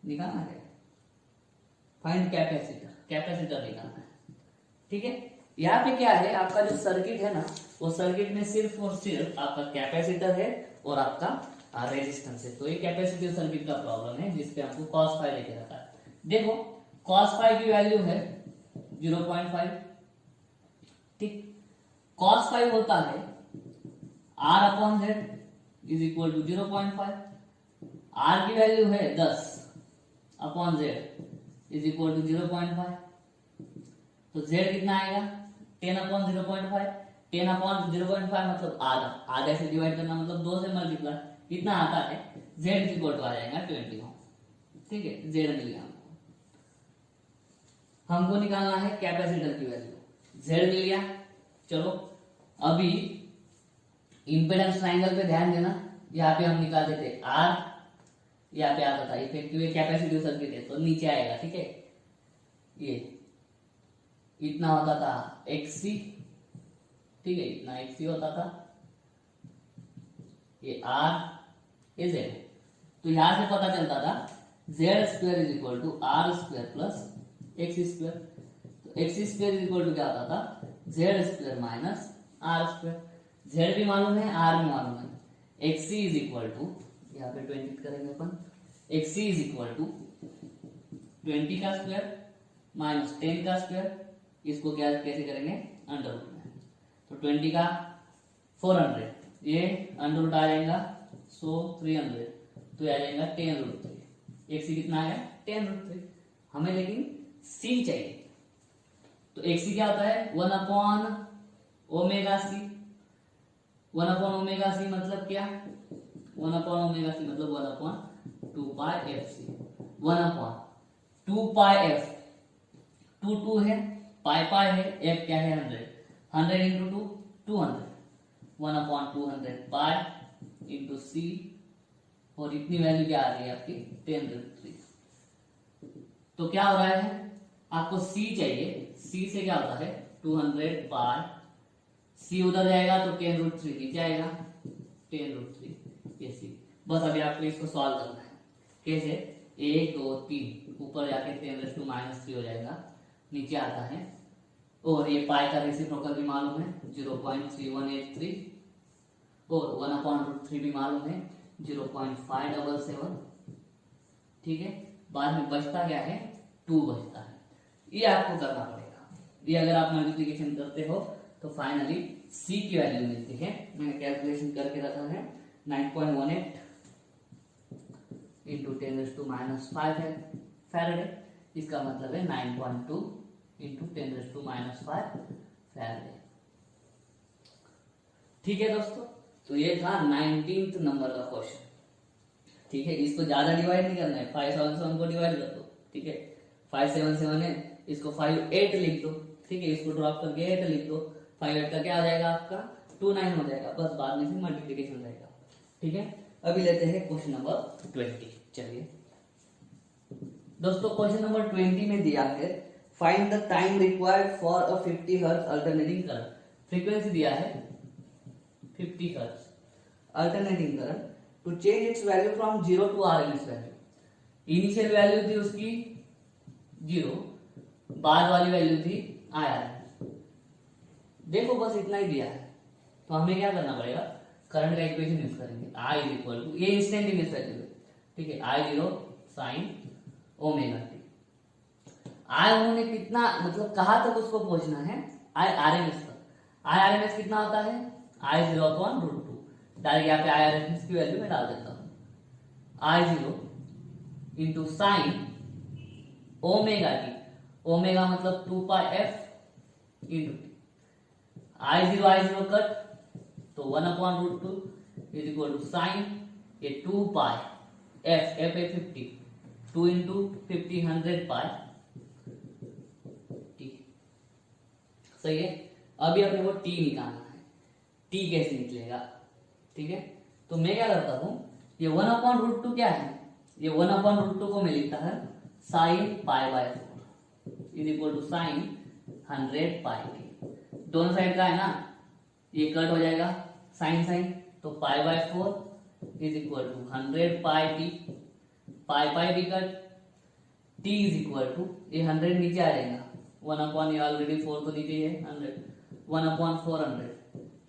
निकालना है। फाइंड कैपेसिटर, कैपेसिटर निकालना है, ठीक है। यहाँ पे क्या है आपका जो सर्किट है ना, वो सर्किट में सिर्फ और सिर्फ आपका कैपेसिटर है और आपका रेजिस्टेंस है। तो ये कैपेसिटिव सर्किट का प्रॉब्लम है जिसपे आपको cos फाई लेके रखा है। देखो cos फाई की वैल्यू है 0.5, ठीक। cos फाई होता है R upon Z is equal to 0.5। R की वैल्यू है 10 upon Z is equal to 0.5। तो z कितना आएगा 10 अपॉन 0.5। 10 अपॉन 0.5 मतलब आधा, आधे से डिवाइड करना मतलब 2 से मल्टीप्लाई, कितना आता है z इक्वल टू आ जाएगा 20 ओम, ठीक है। z मिल गया हमको निकालना है कैपेसिटर की वैल्यू, z मिल गया। चलो अभी इंपेडेंस ट्रायंगल पे ध्यान देना, यहाँ पे हम निकालते थे R, यहाँ पे आता था इफेक्टिव कैपेसिटिव सर्किट है तो नीचे आएगा, ठीक है। ये इतना होता था XC, ठीक है, इतना XC होता था, ये R, ये Z। तो यहां से पता चलता था Z square is equal to R square plus XC square. तो XC square is equal to क्या होता था Z square minus R square. Z भी मालूम है, R भी मालूम है। XC इज इक्वल टू, यहाँ पे 20 करेंगे अपन, XC इज इक्वल टू 20 का स्क्वायर माइनस 10 का स्क्वायर, इसको क्या कैसे करेंगे अंडर रूट में। तो 20 का 400, ये अंडर रूट आ जाएगा 100 300, तो आ जाएगा 10 रूट 3। एक्सी कितना आया 10 रूट 3। हमें लेकिन सी चाहिए, तो एक्सी क्या होता है 1 upon omega C. 1 upon omega C मतलब क्या, 1 अपॉन ओमेगा सी मतलब 1 अपॉन 2 पाई एफ सी। 1 अपॉन 2 पाई एफ, 2 है, पाई पाई है, एफ क्या है 100, 100 इंटू 2 200, 1 अपॉन 200 पाई इंटू सी, और इतनी वैल्यू क्या आ रही है आपकी 10 रूट 3। तो क्या हो रहा है आपको सी चाहिए, सी से क्या होता है 200 पाई, सी उधर जाएगा तो 10 रूट 3 नीचे आएगा 10 रूट 3, ये सी। बस अभी आपको इसको सॉल्व करना है, कैसे 1 2 3 ऊपर जाके 10⁻³ हो जाएगा, नीचे आता है। और ये पाई का रेसिप्रोकल भी मालूम है 0.3183, और 1 अपॉन रूट 3 भी मालूम है 0.577, ठीक है। बाद में बचता क्या है, 2 बचता है। ये आपको करना पड़ेगा। ये अगर आप मल्टीप्लिकेशन करते हो तो फाइनली सी की वैल्यू मिलती है। मैंने कैलकुलेशन करके रखा है 9.18 इंटू 10⁻⁵ है फैराडे। इसका मतलब है 9.2 इंटू 10⁻⁵ फैराडे। ठीक है दोस्तों, तो ये था 19th नंबर का क्वेश्चन। ठीक है, इसको ज्यादा डिवाइड नहीं करना है, 577 को डिवाइड कर दो। ठीक है, 577 है, इसको 58 लिख दो। ठीक है, इसको ड्रॉप करके 8 लिख दो। 58 का क्या आ जाएगा आपका 29 हो जाएगा, बस बाद में से मल्टीप्लिकेशन रहेगा। ठीक है, अभी लेते हैं क्वेश्चन नंबर 20। चलिए दोस्तों, क्वेश्चन नंबर 20 में दिया है find the time required for a 50 hertz alternating current. Frequency दिया है 50 hertz alternating current to change its value from 0 to RMS value. Initial value थी उसकी 0, बाद वाली वैल्यू थी आरएमएस। देखो बस इतना ही दिया है, तो हमें क्या करना पड़ेगा, करंट का इक्वेशन यूज करेंगे। आई इज इक्वल टू, ये इंस्टेंटेनियस वैल्यू है। ठीक है, I0 साइन ओमेगा टी। आई उन्होंने कितना मतलब कहाँ तक उसको पहुंचना है, आई आरएमएस तक। आई आरएमएस कितना होता है, I0/√2। डायरेक्ट यहाँ पे आई आरएमएस की वैल्यू में डाल देता हूँ, I0 into sine omega T. Omega मतलब 2πf into T. I0 cut, तो 1/√2 इज इक्वल टू साइन ये 2π f है 50, 2 इंटू 50 100 पाई। ठीक, सही है। अभी अपने को t निकालना है, t कैसे निकलेगा। ठीक है, तो मैं क्या करता हूं, ये 1/√2 क्या है, ये 1/√2 को मैं लिखता है sine π/4 is equal to sine 100 pi t. दोनों साइड का है ना, ये कट हो जाएगा साइन साइन, तो π/4 is equal to 100 pi t. Pi भी cut, t is equal to, ये 100 नीचे आ जाएगा, 1 ये ऑलरेडी 4 तो नीचे है 100, 1/400।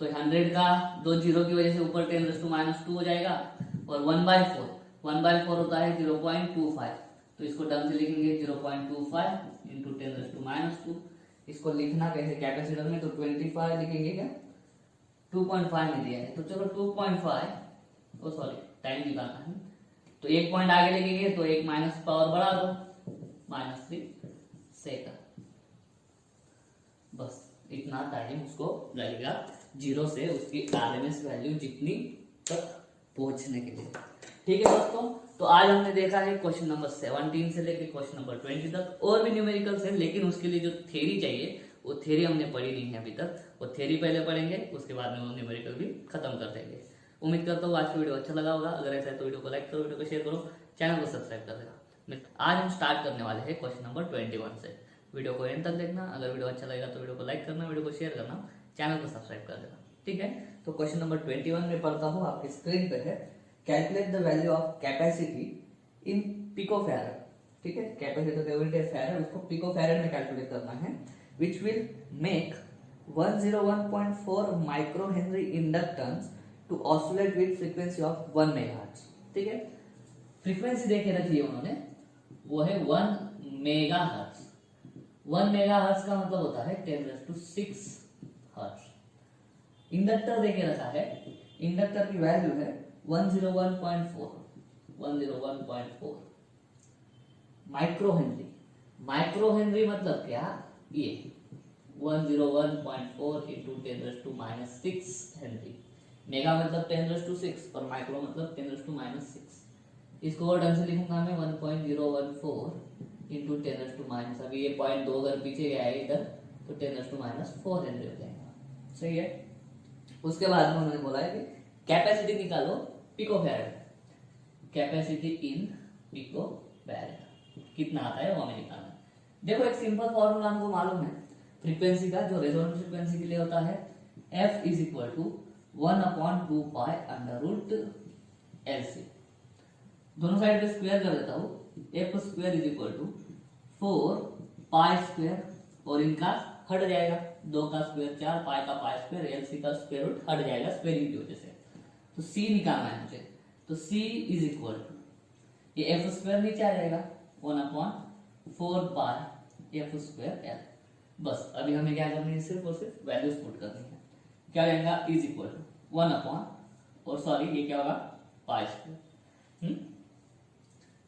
तो 100 का 2 जीरो की वजह से ऊपर 10⁻² हो जाएगा, और 1/4 होता है 0.25। तो इसको टर्म से लिखेंगे 0.25 इंटू 10⁻²। इसको लिखना कैसे कैपेसिटर में, तो 25 लिखेंगे क्या, 2.5 में दिया है, तो चलो 2.5, ओ सॉरी टाइम निकालना है, तो 1 पॉइंट आगे लिखेंगे, तो 1 माइनस पावर बढ़ा दो, -3 सेकंड। बस इतना टाइम उसको लगेगा 0 से उसकी आरएमएस वैल्यू जितनी तक पहुंचने के लिए। ठीक है दोस्तों, तो आज हमने देखा है क्वेश्चन नंबर 17 से लेकर क्वेश्चन नंबर 20 तक। और भी न्यूमेरिकल्स हैं, लेकिन उसके लिए जो थ्योरी चाहिए वो थ्योरी हमने पढ़ी नहीं है अभी तक। वो थ्योरी पहले पढ़ेंगे, उसके बाद में वो न्यूमेरिकल भी खत्म कर देंगे। उम्मीद करता हूँ आज का वीडियो अच्छा लगा होगा। अगर ऐसा है तो वीडियो को लाइक करो, वीडियो को शेयर करो, चैनल को सब्सक्राइब कर देना। आज हम स्टार्ट करने वाले हैं क्वेश्चन नंबर 21 से। वीडियो को एंड तक देखना। अगर वीडियो अच्छा लगेगा तो वीडियो को लाइक करना, वीडियो को शेयर करना, चैनल को सब्सक्राइब कर देना। ठीक है, तो क्वेश्चन नंबर 21 में पढ़ता हूँ, आपकी स्क्रीन पे है। Calculate the value of capacity in picofarad. ठीक है, कैपेसिटी का यूनिट है फैरड, उसको पिकोफैरड में कैलकुलेट करना है। Which will make 101.4 micro henry inductance to oscillate with frequency of 1 megahertz. ठीक है, फ्रीक्वेंसी देखे रखी है उन्होंने, वो है 1 मेगाहर्ट्ज। 1 मेगाहर्ट्ज का मतलब होता है 10⁶ हर्ट्ज। इंडक्टर देखे रखा है, इंडक्टर की वैल्यू है 101.4 माइक्रो हेनरी। माइक्रो हेनरी मतलब क्या, ये 101.4 इंटू 10⁻⁶ हेनरी। मेगा मतलब 10⁶, और माइक्रो मतलब 10⁻⁶। इसको और ढंग से लिखूंगा मैं 1.014 इंटू 10⁻, अभी ये 0.2 अगर पीछे गया है इधर, तो 10⁻⁴ हेनरी हो जाएगा। सही है। उसके बाद में उन्होंने बोला है कि कैपेसिटी निकालो पिकोफैरड। कैपेसिटी इन पिकोफैरड कितना आता है वो हमें निकालना है। देखो एक सिंपल फॉर्मूला हमको मालूम है फ्रीक्वेंसी का, जो रेजोनेंट फ्रीक्वेंसी के लिए होता है, F is equal to 1/2π√LC। दोनों साइड पे स्क्वायर कर देता हूँ, F² इज इक्वल टू 4π², और इनका हट जाएगा, 2 का स्क्वायर 4, पाई का π², LC का स्क्वायर रूट हट जाएगा स्क्वायरिंग की वजह से। तो C निकालना है मुझे, तो C इज इक्वल टू, ये F² नीचे आ जाएगा, 1/4 पाई एफ स्क्वायर एल। बस अभी हमें क्या करनी है, सिर्फ और सिर्फ वैल्यूज पुट करनी है। क्या रहेगा, इज इक्वल टू 1/, ये क्या होगा, पाई स्क्वायर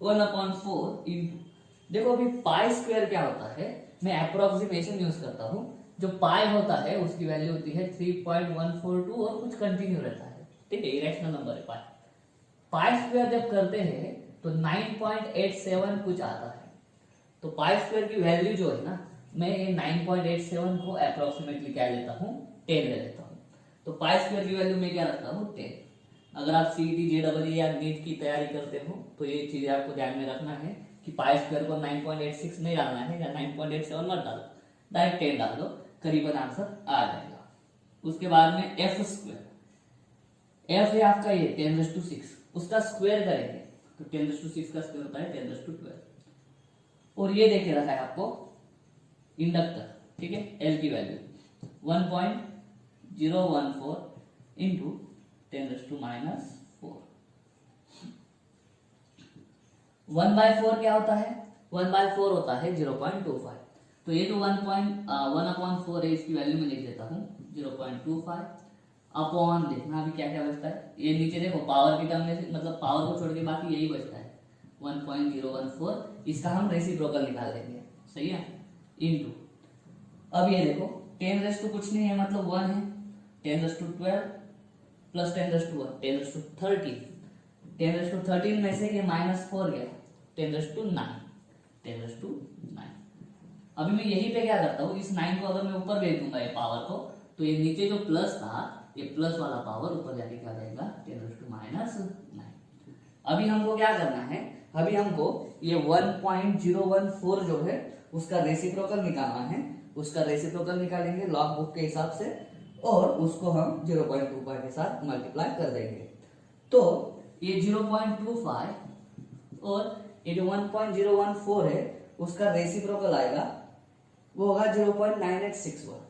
1/4 इंटू, देखो अभी पाई स्क्वायर क्या होता है, मैं अप्रोक्सीमेशन यूज करता हूं। जो पाई होता है उसकी वैल्यू होती है 3.142 और कुछ कंटिन्यू रहता है, ठीक है, इरेशनल नंबर है पाई। पाई स्क्वायर जब करते हैं तो 9.87 कुछ आता है। तो पाई स्क्वायर की वैल्यू जो है ना, मैं ये 9.87 को अप्रोक्सीमेटली क्या लेता हूँ, 10 ले लेता हूँ। तो पाई स्क्वायर की वैल्यू मैं क्या रखता हूँ, 10। अगर आप सीईटी जेईई या नीट की तैयारी करते हो तो ये चीजें आपको ध्यान में रखना है कि पाई स्क्वायर को 9.86 नहीं डालना है या 9.87 मत डालो, डायरेक्ट 10 डाल दो, करीबन आंसर आ जाएगा। उसके बाद में एफ स्क्वायर, एफ है आपका ये 10⁶, उसका स्क्वायर करेंगे तो 10⁶ का स्क्वायर होता है 10⁻²। और ये देखे रखा है आपको इंडक्टर, ठीक है, एल की वैल्यू 1.014 इंटू 10⁻⁴। 1/4 क्या होता है, 1/4 होता है 0.25। तो ये जो 1/4 है इसकी वैल्यू में लिख देता हूँ 0.25 अपॉन, देखना अभी क्या क्या बचता है, ये नीचे देखो पावर की टर्म में, मतलब पावर को छोड़ के बाकी यही बचता है 1.014, इसका हम रेसिप्रोकल निकाल लेंगे, सही है, इनटू, अब ये देखो 10 कुछ नहीं है मतलब 1 है, 10⁻12 प्लस 10⁻1 10⁻13, 10⁻13 में से ये -4 गया 10⁻9, 10⁻9। अभी मैं यहीं पे क्या करता हूँ, इस 9 को अगर मैं ऊपर भेज दूंगा ये पावर को, तो ये नीचे जो प्लस था, ये प्लस वाला पावर ऊपर जाके क्या जाएगा 10⁻⁹। अभी हमको क्या करना है, अभी हमको ये 1.014 जो है उसका रेसिप्रोकल निकालना है। उसका रेसिप्रोकल निकालेंगे लॉग बुक के हिसाब से और उसको हम 0.25 के साथ मल्टीप्लाई कर देंगे। तो ये 0.25 और ये जो 1.014 है उसका रेसिप्रोकल आएगा, वो होगा 0.9861,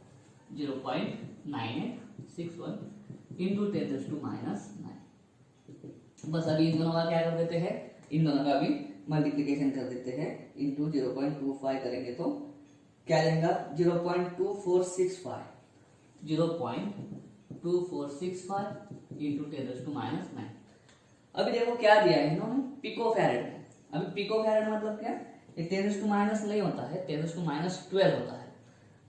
0.9861 इंटू 10⁻⁹। बस अभी इन दोनों का क्या कर देते हैं, इन दोनों का भी मल्टीप्लिकेशन कर देते हैं, इंटू 0.25 करेंगे तो क्या आएगा 0.2465, 0.2465 इंटू 10⁻⁹। अभी देखो क्या दिया है इन्होंने, पिको फैरेड। अभी पिको फैरेड मतलब क्या, ये 10⁻⁻ नहीं होता है, 10⁻12 होता है।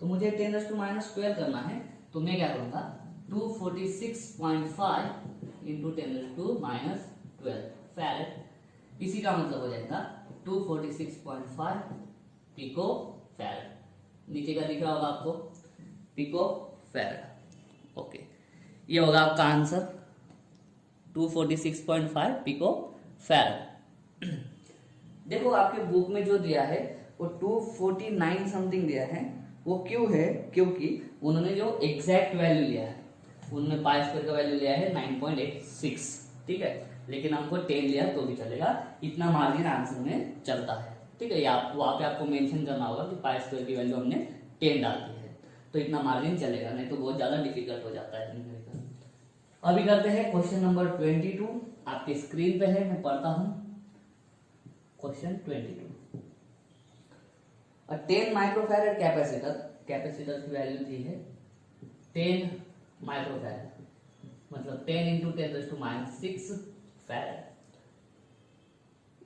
तो मुझे 10⁻12 करना है, तो मैं क्या करूंगा 246.5 इंटू 10⁻12 फैरेड, इसी का मतलब हो जाएगा 246.5 पिको फैरेड। नीचे का दिख रहा होगा आपको पिको फैरेड, ओके, ये होगा आपका आंसर 246.5 पिको फैरेड। देखो आपके बुक में जो दिया है वो 249 समथिंग दिया है, वो क्यों है, क्योंकि उन्होंने जो एग्जैक्ट वैल्यू लिया है, उन्होंने पाई स्क्वायर का वैल्यू लिया है 9.86, ठीक है, लेकिन हमको 10 लिया तो भी चलेगा, इतना मार्जिन आंसर में चलता है, ठीक है। वहां पे आपको मेंशन करना होगा कि पाई स्क्वायर की वैल्यू हमने 10 डाल दी है, तो इतना मार्जिन चलेगा, नहीं तो बहुत ज्यादा डिफिकल्ट हो जाता है न्यूमेरिकल। अभी करते हैं क्वेश्चन नंबर 22, आपके स्क्रीन पे है, मैं पढ़ता हूं क्वेश्चन 22। 10 माइक्रोफैरेड कैपेसिटर की वैल्यू दी है 10 माइक्रोफैरेड, मतलब 10 into 10⁻⁶ farad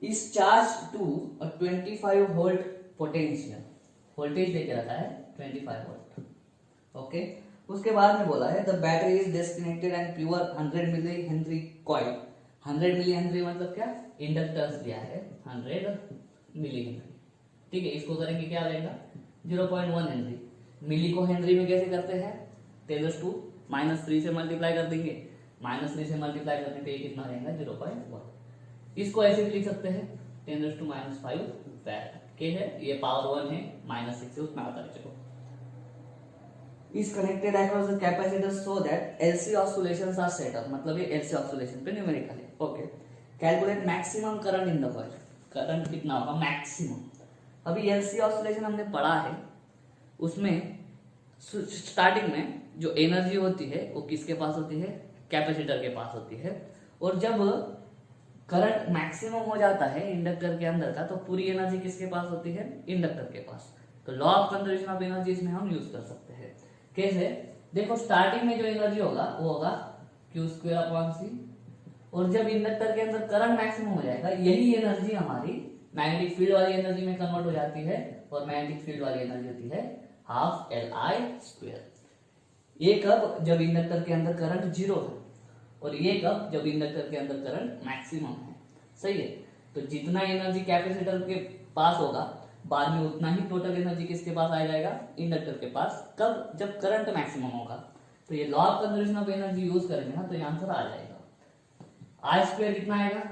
is charge to 25 volt potential, voltage देके रखा है 25 वोल्ट, ओके। उसके बाद में बोला है the battery is disconnected and pure 100 milli henry coil. 100 milli henry मतलब क्या, इंडक्टर्स दिया है 100 मिली हेनरी, ठीक है। इसको करेंगे क्या रहेगा 0.1 हेनरी। मिली को हेनरी में कैसे करते हैं, 10⁻³ से मल्टीप्लाई कर देंगे, -3 से मल्टीप्लाई करने पे कितना रहेगा 0.1। इसको ऐसे भी लिख सकते हैं 10⁻⁵ फैरेड के है, ये पावर 1 है, -6 से उतना आता है, चलो। is connected across the capacitor so that LC oscillations are set up, मतलब ये LC oscillation पे न्यूमेरिकल है, okay. Calculate maximum current in the coil, current कितना होगा मैक्सिमम। अभी LC oscillation हमने पढ़ा है, उसमें स्टार्टिंग में जो एनर्जी होती है वो किसके पास होती है, कैपेसिटर के पास होती है, और जब करंट मैक्सिमम हो जाता है इंडक्टर के अंदर का, तो पूरी एनर्जी किसके पास होती है? इंडक्टर के पास। तो law of conservation of energy इसमें हम यूज कर सकते हैं। कैसे? देखो स्टार्टिंग में जो एनर्जी होगा वो होगा Q²/C, और जब इंडक्टर के अंदर करंट मैक्सिमम हो जाएगा यही एनर्जी हमारी मैग्नेटिक फील्ड वाली एनर्जी में कन्वर्ट हो जाती है, और मैग्नेटिक फील्ड वाली एनर्जी होती है ½ Li²। ये कब? जब इंडक्टर के अंदर करंट 0 है, और ये कब? जब इंडक्टर के अंदर करंट मैक्सिमम है। सही है। तो जितना एनर्जी कैपेसिटर के पास होगा बाद में उतना ही टोटल एनर्जी किसके पास आ जाएगा? इंडक्टर के पास। कब? जब करंट मैक्सिमम होगा। तो ये law of conservation of energy use करेंगे ना, तो ये आंसर आ जाएगा। I² कितना आएगा?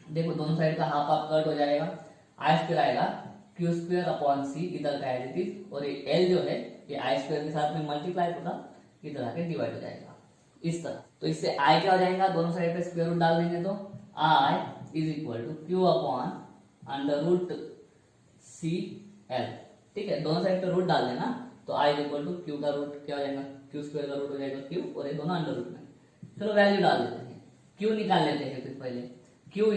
देखो दोनों साइड का हाफ हाफ कट हो जाएगा। I² आएगा Q²/C, इधर का एज इट इज, और ये L जो है ये I² के साथ में मल्टीप्लाई होगा, इधर आके डिवाइड हो जाएगा इस तरह। तो इससे I क्या हो जाएगा? दोनों साइड पे स्क्वायर रूट डाल देंगे तो I = Q/√CL। ठीक है, दोनों साइड पे रूट डाल देना, तो I = Q का रूट क्या हो जाएगा? Q² का रूट हो जाएगा Q, और ये दोनों अंडर रूट में। चलो वैल्यू डाल देते हैं, Q निकाल लेते हैं फिर पहले। Q =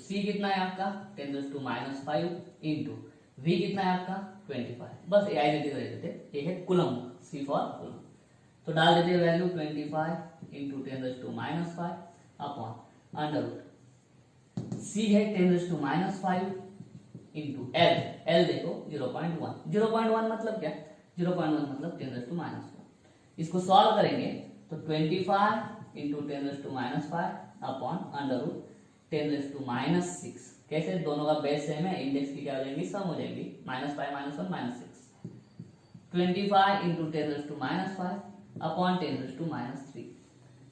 C कितना है आपका? 10⁻⁵ इंटू V कितना है आपका? 25। बस ये एज इट इज रह देते, ये है कूलम, C फॉर कूलम। तो डाल देते हैं value 25 into 10⁻⁵ upon under root C है 10⁻⁵ इंटू L देखो 0.1। 0.1 मतलब क्या? 0.1 मतलब 10⁻⁴। इसको सॉल्व करेंगे तो 25 इंटू 10⁻⁵ अपॉन अंडर रूट 10⁻⁶। कैसे? दोनों का बेस सेम है, इंडेक्स की क्या हो जाएगी? सम हो जाएगी। -5 -1 -6। 25 इंटू 10⁻⁵ अपॉन 10⁻3।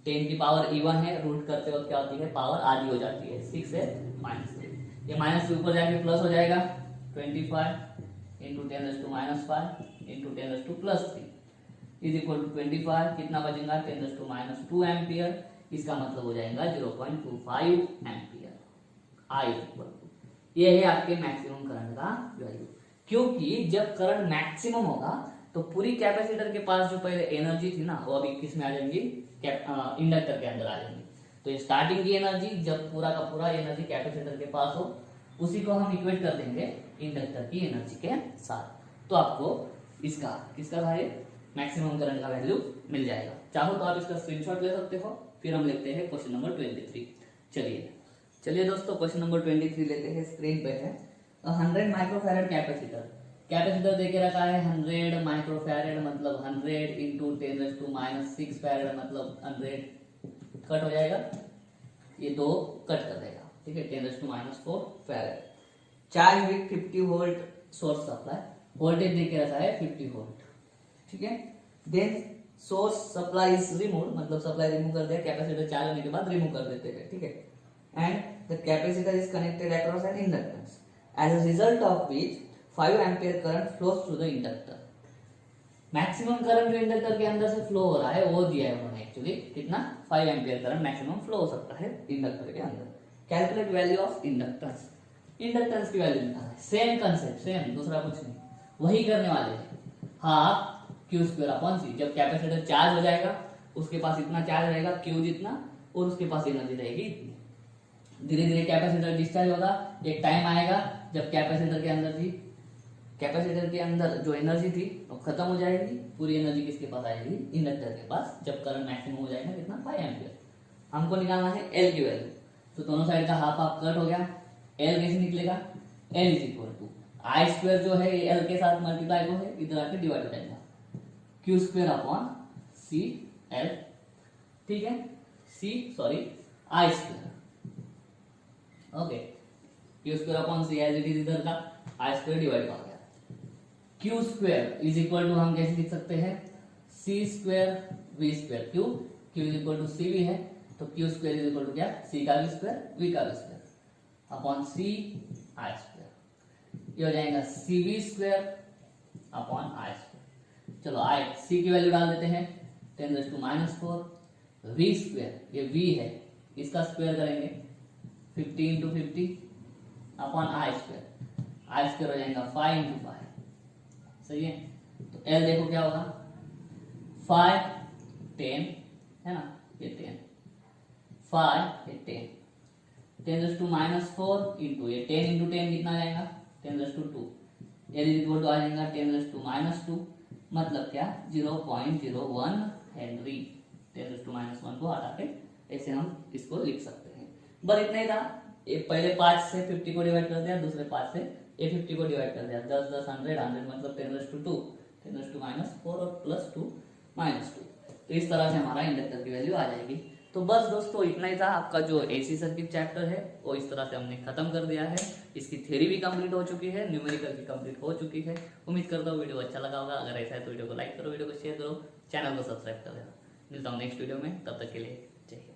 10 की पावर इवन है, रूट करते वक्त क्या होती है? पावर आधी हो जाती है। 6 है -3, ये माइनस के ऊपर जाके प्लस हो जाएगा। 25 into 10⁻⁵ into 10⁻+3 is equal to 25, कितना बचेगा? 10⁻² एम्पियर। इसका मतलब हो जाएगा 0.25 एम्पियर। I = ये है आपके मैक्सिमम करंट का वैल्यू। क्योंकि जब करंट मैक्सिमम होगा तो पूरी कैपेसिटर के पास जो पहले एनर्जी थी ना, वो अभी किस में आ जाएंगी? इंडक्टर के अंदर आ जाएंगी। तो ये स्टार्टिंग की एनर्जी, जब पूरा का पूरा एनर्जी कैपेसिटर के पास हो, उसी को हम इक्वेट कर देंगे इंडक्टर की एनर्जी के साथ। तो आपको इसका किसका था? ये मैक्सिमम करंट का वैल्यू मिल जाएगा। चाहो तो आप इसका स्क्रीनशॉट ले सकते हो। फिर हम लेते हैं क्वेश्चन नंबर 23। चलिए दोस्तों, क्वेश्चन नंबर 23 लेते हैं। स्क्रीन पे है 100 माइक्रोफैरड कैपेसिटर दे के रखा है 100 माइक्रोफैरड, मतलब 100 इंटू 10⁻⁶ फैरड, मतलब 100 कट हो जाएगा, ये दो कट कर देगा। ठीक है, 10⁻⁴ farad. Charge with 50 volt source supply, voltage दे के रखा है 50 वोल्ट। ठीक है, then source supply is remove, मतलब सप्लाई रिमूव कर दिया, कैपेसिटर चार्ज होने के बाद रिमूव कर देते हैं। ठीक है, and the capacitor is connected across an inductance, as a result of which 5 ampere current flows through the inductor. Maximum current जो इंडक्टर के अंदर से फ्लो हो रहा है वो दिया है उन्होंने एक्चुअली, कितना? 5 एम्पियर करंट मैक्सिमम फ्लो हो सकता है इंडक्टर के अंदर। Calculate value of inductance, inductance की वैल्यू निकालना है। सेम कंसेप्ट, सेम, दूसरा कुछ नहीं, वही करने वाले हैं। हाफ Q²/C, जब कैपेसिटर चार्ज हो जाएगा उसके पास इतना चार्ज रहेगा Q जितना, और उसके पास एनर्जी रहेगी इतनी। धीरे धीरे कैपेसिटर डिस्चार्ज होगा, एक टाइम आएगा जब कैपेसिटर के अंदर जो एनर्जी थी वो खत्म हो जाएगी, पूरी एनर्जी किसके पास आएगी? इंडक्टर के पास, जब करंट मैक्सिमम हो जाएगा कितना? 5 एम्पियर। हमको निकालना है L की वैल्यू, तो दोनों साइड का हाफ हाफ कट हो गया। L कैसे निकलेगा? L = I² जो है ये L के साथ मल्टीप्लाई को है, इधर आके डिवाइड हो जाएगा Q²/CL। ठीक है, I²। Okay, Q²/CL it is इधर का, I² डिवाइड हो गया। Q² = हम कैसे लिख सकते हैं? C² V²। Q = CV है, तो Q² = क्या? C का V², V का V² अपॉन C I²। ये हो जाएगा CV² अपॉन I²। चलो C की वैल्यू डाल देते हैं 10⁻⁴। V², ये V है, इसका स्क्वायर करेंगे 50 इंटू 50 अपॉन I² हो जाएगा 5 इंटू 5। सही है, तो L देखो क्या होगा? 5 10 है ना, ये 10, 5 ये 10, 10⁻⁴ इंटू ये 10 इंटू 10 कितना आ जाएगा 10⁻²। इक्वल टू आ जाएगा 10⁻², मतलब क्या 0.01 हेनरी। 10⁻1 को हटा के ऐसे हम इसको लिख सकते हैं। बस इतना ही था। एक पहले 5 से 50 को डिवाइड कर दिया, दूसरे 5 से ये 50 को डिवाइड कर दिया। 10 10 100 100 मतलब 10⁻², 10⁻⁴ और +2 -2। तो इस तरह से हमारा इंडक्टर की वैल्यू आ जाएगी। तो बस दोस्तों इतना ही था। आपका जो एसी सर्किट चैप्टर है वो इस तरह से हमने खत्म कर दिया है। इसकी थ्योरी भी कंप्लीट हो चुकी है, न्यूमेरिकल भी कंप्लीट हो चुकी है। उम्मीद करता हूँ वीडियो अच्छा लगा होगा। अगर ऐसा है तो वीडियो को लाइक करो, वीडियो को शेयर करो, चैनल को सब्सक्राइब कर देना। मिलता हूँ नेक्स्ट वीडियो में, तब तक के लिए जय हिंद।